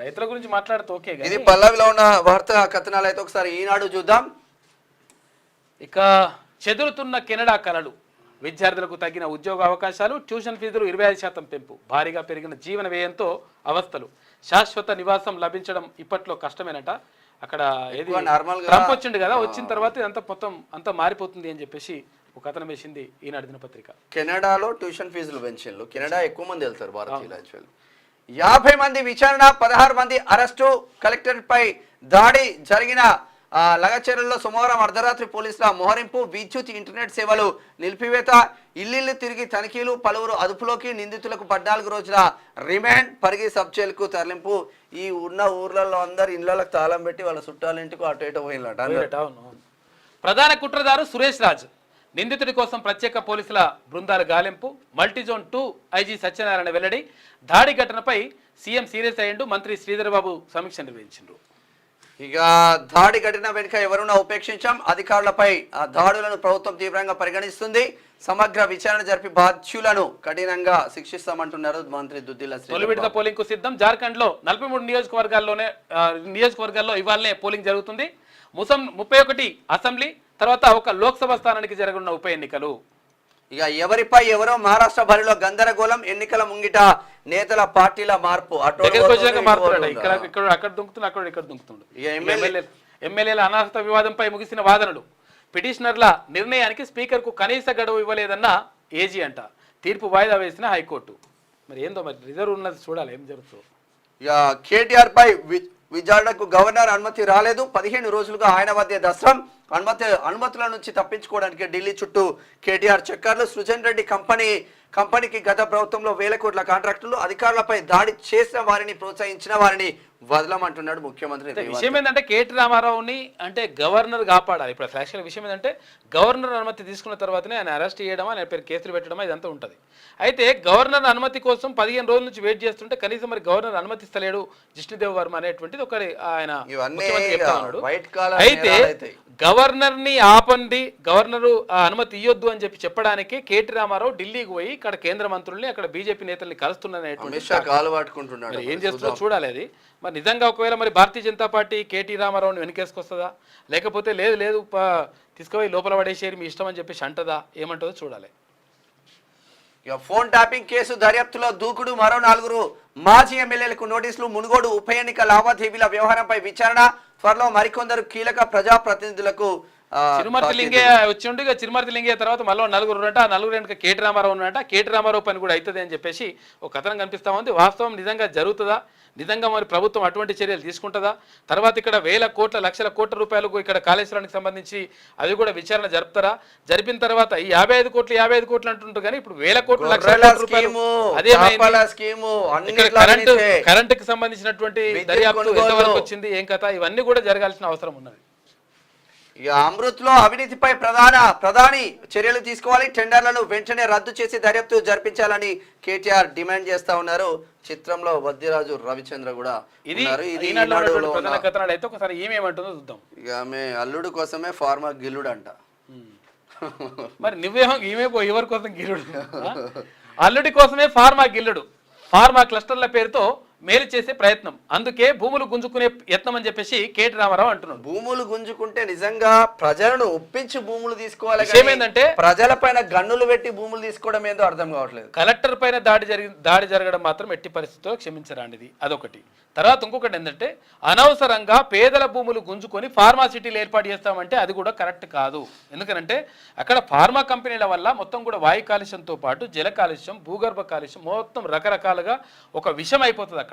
రైతుల గురించి మాట్లాడుతూ ఓకే. ఇది పల్లవిలో ఉన్న వార్తా కథనాలు అయితే ఒకసారి ఈనాడు చూద్దాం. ఇక చెదురుతున్న కెనడా కలలు. విద్యార్థులకు తగిన ఉద్యోగ అవకాశాలు. ట్యూషన్ ఫీజులు 25% పెంపు. భారీగా పెరిగిన జీవన వ్యయంతో అవస్థలు. శాశ్వత నివాసం లభించడం ఇప్పట్లో కష్టమేనట. అక్కడ ట్రంప్ వచ్చిండు కదా, వచ్చిన తర్వాత ఇదంతా మొత్తం అంతా మారిపోతుంది అని చెప్పేసి ఒక కథనం వేసింది ఈనాడు దినపత్రిక. కెనడాలో ట్యూషన్ ఫీజులు పెంచిండ్రు. కెనడా ఎక్కువ మంది వెళ్తారు భారతీయులు. 50 మంది విచారణ, 16 మంది అరెస్టు. కలెక్టరేట్ పై దాడి జరిగిన లగచర్లలో సోమవారం అర్ధరాత్రి పోలీసుల మోహరింపు. విద్యుత్ ఇంటర్నెట్ సేవలు నిలిపివేత. ఇల్లు తిరిగి తనిఖీలు. పలువురు అదుపులోకి. నిందితులకు 14 రోజుల రిమాండ్. పరిగి సబ్ జైలుకు తరలింపు. ఈ ఉన్న ఊర్లలో అందరు ఇళ్ళకి తాళం పెట్టి వాళ్ళ చుట్టాలింటికి అటు ఇటు పోయినట అవును. ప్రధాన కుట్రదారు సురేష్ రాజ్ నిందితుడి కోసం ప్రత్యేక పోలీసుల బృందాల గాలింపు. మల్టీజోన్ 2 ఐజీ సత్యనారాయణ వెల్లడి. దాడి ఘటనపై సీఎం సీరియస్ అయ్యిండు. మంత్రి శ్రీధర్ బాబు సమీక్ష నిర్వహించిండ్రు. ఇక దాడి ఘటన వెనుక ఎవరున్నా ఉపేక్షించాం. అధికారులపై దాడులను ప్రభుత్వం తీవ్రంగా పరిగణిస్తుంది. సమగ్ర విచారణ జరిపి బాధ్యులను కఠినంగా శిక్షిస్తామంటున్నారు మంత్రి దుద్దిల్ల శ్రీధర్. తొలి విడత పోలింగ్ కు సిద్ధం. జార్ఖండ్ లో 43 నియోజకవర్గాల్లో ఇవాళనే పోలింగ్ జరుగుతుంది. 31 అసెంబ్లీ తర్వాత ఒక లోక్సభ స్థానానికి జరగనున్న ఉప ఎన్నికలు. ఇక ఎవరిపై ఎవరో మహారాష్ట్ర బరిలో గందరగోళం. ఎన్నికల ముంగిట నేతల పార్టీల మార్పు. అక్కడ దుంకుతుంది, ఇక్కడ దుంకుతుండు. ఎమ్మెల్యేల అనర్హత వివాదంపై ముగిసిన వాదనలు. పిటిషనర్ల నిర్ణయానికి స్పీకర్ కు కనీస గడువు ఇవ్వలేదన్న ఏజీ అంట. తీర్పు వాయిదా వేసిన హైకోర్టు. మరి ఏందో మరి రిజర్వ్ ఉన్నది, చూడాలి ఏం జరుగుతుందో. ఇక కేటీఆర్ పై విచారణకు గవర్నర్ అనుమతి రాలేదు. 15 రోజులుగా ఆయన మధ్య దస్త్రం. అనుమతుల నుంచి తప్పించుకోవడానికి ఢిల్లీ చుట్టూ కేటీఆర్ చక్కర్లు. సృజన్ రెడ్డి కంపెనీకి గత ప్రభుత్వంలో వేల కోట్ల కాంట్రాక్టులు. అధికారులపై దాడి చేసిన వారిని ప్రోత్సహించిన వారిని వదలమంటున్నాడు ముఖ్యమంత్రి. విషయం ఏంటంటే కేటీ రామారావుని అంటే గవర్నర్ కాపాడాలి. ఇప్పుడు యాక్చువల్ విషయం ఏంటంటే గవర్నర్ అనుమతి తీసుకున్న తర్వాతనే ఆయన అరెస్ట్ చేయడమా, ఆయన పేరు కేసులు పెట్టడమా ఇదంతా ఉంటుంది. అయితే గవర్నర్ అనుమతి కోసం 15 రోజుల నుంచి వెయిట్ చేస్తుంటే కనీసం మరి గవర్నర్ అనుమతిస్తలేడు జిష్ణుదేవ్ వర్మ అనేటువంటిది ఒకటి ఆయన ముఖ్యమంత్రి చెప్తా ఉన్నాడు. అయితే గవర్నర్ ని ఆపండి, గవర్నర్ అనుమతి ఇవ్వద్దు అని చెప్పడానికి కేటీ రామారావు ఢిల్లీకి పోయి ఇక్కడ కేంద్ర మంత్రుల్ని అక్కడ బీజేపీ నేతల్ని కలుస్తున్నటువంటి ఏం చేస్తుందో చూడాలి. అది మరి నిజంగా ఒకవేళ మరి భారతీయ జనతా పార్టీ కేటీ రామారావుని వెనకేసుకొస్తుందా, లేకపోతే లేదు తీసుకుపోయి లోపల పడేసేరి మీ ఇష్టం అని చెప్పేసి అంటదా, ఏమంటుందో చూడాలి. ఇక ఫోన్ ట్యాపింగ్ కేసు దర్యాప్తులో దూకుడు. మరో 4 మాజీ ఎమ్మెల్యేలకు నోటీసులు. మునుగోడు ఉప ఎన్నిక లావాదేవీల వ్యవహారంపై విచారణ. త్వరలో మరికొందరు కీలక ప్రజాప్రతినిధులకు చిరుమర్తి లింగయ్య వచ్చిండు. ఇక చిరుమర్తి లింగయ్య తర్వాత మళ్ళీ 4 ఉన్నట. ఆ 4 వెనక కేటీ రామారావు ఉన్నట. కేటీ రామారావు పని కూడా అవుతుంది అని చెప్పేసి ఒక కథనం కనిపిస్తా ఉంది. వాస్తవం నిజంగా జరుగుతుందా, నిజంగా మరి ప్రభుత్వం అటువంటి చర్యలు తీసుకుంటుందా, తర్వాత ఇక్కడ వేల కోట్ల లక్షల కోట్ల రూపాయలు ఇక్కడ కాళేశ్వరానికి సంబంధించి అది కూడా విచారణ జరుపుతారా, జరిపిన తర్వాత ఈ 55 కోట్లు అంటుంటారు కానీ ఇప్పుడు వేల కోట్ల లక్షల రూపాయలు అదే కరెంటుకి సంబంధించినటువంటి దర్యాప్తు ఎంతవరకు వచ్చింది, ఏం కథ, ఇవన్నీ కూడా జరగాల్సిన అవసరం ఉన్నది. ఇక అమృత్ లో అవినీతిపై ప్రధాని చర్యలు తీసుకోవాలి. టెండర్లను వెంటనే రద్దు చేసి దర్యాప్తు జరిపించాలని కేటీఆర్ డిమాండ్ చేస్తా ఉన్నారు. చిత్రంలో వద్దిరాజు రవిచంద్ర కూడా ప్రధాన కథనాలు అయితే ఒకసారి ఏమేమంటుందో చూద్దాం. ఇక ఆమె అల్లుడు కోసమే ఫార్మర్ గిల్లుడు అంట. మరి నువ్వేమో ఈమె ఎవరి కోసం గిల్లుడు? అల్లుడి కోసమే ఫార్మా గిల్లుడు. ఫార్మా క్లస్టర్ల పేరుతో మేలు చేసే ప్రయత్నం, అందుకే భూములు గుంజుకునే యత్నం అని చెప్పేసి కేటీ రామారావు అంటున్నాడు. భూములు గుంజుకుంటే నిజంగా ప్రజలను ఒప్పించి భూములు తీసుకోవాలి. ఏంటంటే ప్రజల పైన గన్నులు పెట్టి భూములు తీసుకోవడం ఏందో అర్థం కావట్లేదు. కలెక్టర్ పైన దాడి జరగడం మాత్రం ఎట్టి పరిస్థితుల్లో క్షమించరానిది, అదొకటి. తర్వాత ఇంకొకటి ఏంటంటే అనవసరంగా పేదల భూములు గుంజుకొని ఫార్మాసిటీలు ఏర్పాటు చేస్తామంటే అది కూడా కరెక్ట్ కాదు. ఎందుకంటే అక్కడ ఫార్మా కంపెనీల వల్ల మొత్తం కూడా వాయు కాలుష్యంతో పాటు జల కాలుష్యం, భూగర్భ కాలుష్యం మొత్తం రకరకాలుగా ఒక విషం అయిపోతుంది అక్కడ.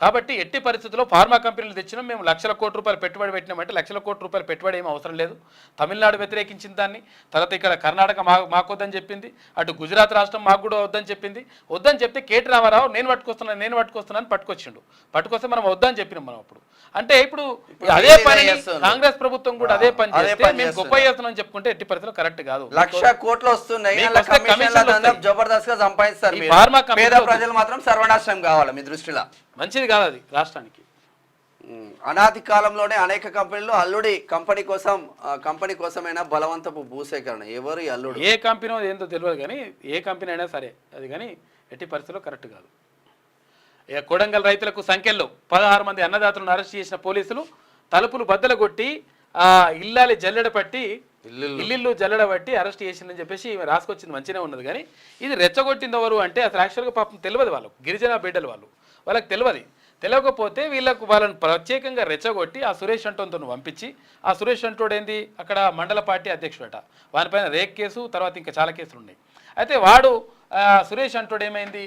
కాబట్టి ఎట్టి పరిస్థితుల్లో ఫార్మా కంపెనీలు తెచ్చినాం, మేము లక్షల కోట్ల రూపాయలు పెట్టుబడి పెట్టినామంటే లక్షల కోట్ల రూపాయలు పెట్టుబడి ఏమీ అవసరం లేదు. తమిళనాడు వ్యతిరేకించిన దాన్ని, తర్వాత ఇక్కడ కర్ణాటక మాకొద్దని చెప్పింది, అటు గుజరాత్ రాష్ట్రం మాకు కూడా వద్దని చెప్పింది. వద్దని చెప్తే కేటీ రామారావు నేను పట్టుకొస్తున్నాను పట్టుకొస్తే మనం వద్దని చెప్పినాం మనం అప్పుడు. అంటే ఇప్పుడు అదే పని కాంగ్రెస్ ప్రభుత్వం కూడా అదే పని చేస్తే మేము గొప్ప చేస్తున్నాం చెప్పుకుంటే ఎట్టి పరిస్థితుల్లో కరెక్ట్ కాదు. 1,00,000 కోట్లు వస్తున్నాయి, జబర్దస్త్ గా సంపాదిస్తారు. ప్రజలు మాత్రం సర్వనాశనం కావాలి మీ దృష్టిలో. మంచిది కాదు అది రాష్ట్రానికి. అనాది కాలంలోనే అనేక కంపెనీలు అల్లుడి కంపెనీ కోసమైనా బలవంతపు భూసేకరణ. ఎవరు అల్లుడు, ఏ కంపెనీ ఏందో తెలియదు కానీ ఏ కంపెనీ అయినా సరే అది కానీ ఎట్టి పరిస్థితుల్లో కరెక్ట్ కాదు. ఇక కొడంగల్ రైతులకు సంఖ్యలో 16 మంది అన్నదాతలను అరెస్ట్ చేసిన పోలీసులు తలుపులు బద్దలు కొట్టి ఇల్లాలి ఇల్లు జల్లెడబట్టి అరెస్ట్ చేసిందని చెప్పేసి రాసుకొచ్చింది మంచిగా ఉన్నది. కానీ ఇది రెచ్చగొట్టింది ఎవరు అంటే అసలు యాక్చువల్గా పాపం తెలియదు వాళ్ళకు, గిరిజన బిడ్డలు వాళ్ళకి తెలియకపోతే వాళ్ళని ప్రత్యేకంగా రెచ్చగొట్టి ఆ సురేష్ అంటోతో పంపించి, ఆ సురేష్ అంటోడు ఏంది అక్కడ మండల పార్టీ అధ్యక్షుడట, వానిపైన రేక్ కేసు తర్వాత ఇంకా చాలా కేసులు ఉన్నాయి. అయితే వాడు సురేష్ అంటోడు ఏమైంది,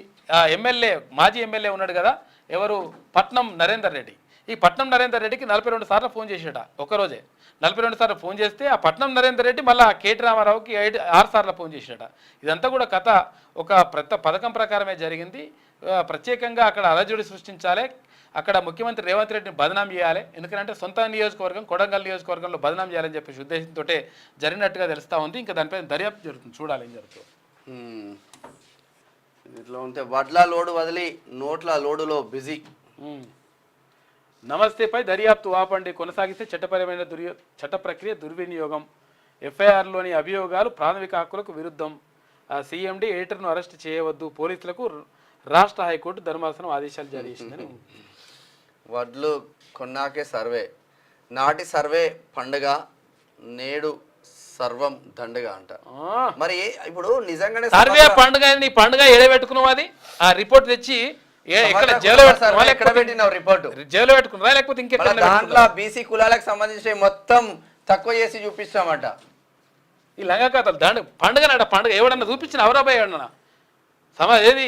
మాజీ ఎమ్మెల్యే ఉన్నాడు కదా ఎవరు, పట్నం నరేందర్ రెడ్డి. ఈ పట్నం నరేందర్ రెడ్డికి 42 సార్లు ఫోన్ చేసేట ఒకరోజే. 42 సార్లు ఫోన్ చేస్తే ఆ పట్నం నరేందర్ రెడ్డి మళ్ళీ కేటీ రామారావుకి 6 సార్లు ఫోన్ చేసేట. ఇదంతా కూడా కథ ఒక పథకం ప్రకారమే జరిగింది. ప్రత్యేకంగా అక్కడ అలజడి సృష్టించాలి, అక్కడ ముఖ్యమంత్రి రేవంత్ రెడ్డిని బదనాం చేయాలి, ఎందుకంటే సొంత నియోజకవర్గం కొడంగల్ నియోజకవర్గంలో బదనాం చేయాలని చెప్పేసి ఉద్దేశంతో జరిగినట్టుగా తెలుస్తూ ఉంది. ఇంకా దానిపైన దర్యాప్తు జరుగుతుంది, చూడాలి ఏం జరుగుతుంది. ఇట్లా ఉంటే వడ్ల లోడు వదిలి నోట్ల లోడులో బిజీ. నమస్తేపై దర్యాప్తు ఆపండి, కొనసాగిస్తే చట్టపరమైన చట్ట ప్రక్రియ దుర్వినియోగం, ఎఫ్ఐఆర్లోని అభియోగాలు ప్రాథమిక హక్కులకు విరుద్ధం, సీఎండీ ఎడిటర్ను అరెస్ట్ చేయవద్దు, పోలీసులకు రాష్ట్ర హైకోర్టు ధర్మాసనం ఆదేశాలు జారీ చేసిందని. వడ్లు కొన్నాకే సర్వే, నాటి సర్వే పండుగ, నేడు సర్వం దండగా అంట. మరి ఇప్పుడు నిజంగానే సర్వే పండుగ, నీ పండుగ ఎడబెట్టుకున్నావు, అది ఆ రిపోర్ట్ తెచ్చి ఎక్కడ జైల్లో పెట్టినావు, రిపోర్ట్ జైల్లో పెట్టుకున్నారా లేకపోతే ఇంకెక్కడ? దాంట్లో బీసీ కులాలకు సంబంధించిన మొత్తం తక్కువ చేసి చూపిస్తామట. ఈ లంగా కథలు దండ పండుగ నాట పండుగ ఎవడన్నా చూపించిన అవరాబాయ్ అన్నా ఏది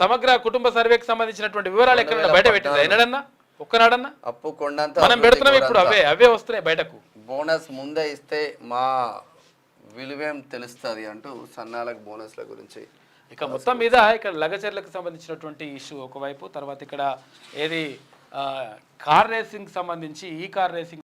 సమగ్ర కుటుంబ సర్వేకి సంబంధించినటువంటి వివరాలు ఎక్కడ బయట పెట్టింది ఎన్నడన్నా ఒక్కనాడన్నా? అప్పు కొండంత మనం పెడుతున్నాం ఇప్పుడు, అవే వస్తున్నాయి బయటకు. బోనస్ ముందే ఇస్తే మా విలువేం తెలుస్తుంది అంటూ సన్నాలకు బోనస్ల గురించి. ఇక మొత్తం మీద ఇక్కడ లగచర్లకు సంబంధించినటువంటి ఇష్యూ ఒకవైపు, తర్వాత ఇక్కడ ఏది కార్ రేసింగ్ సంబంధించి ఈ కార్ రేసింగ్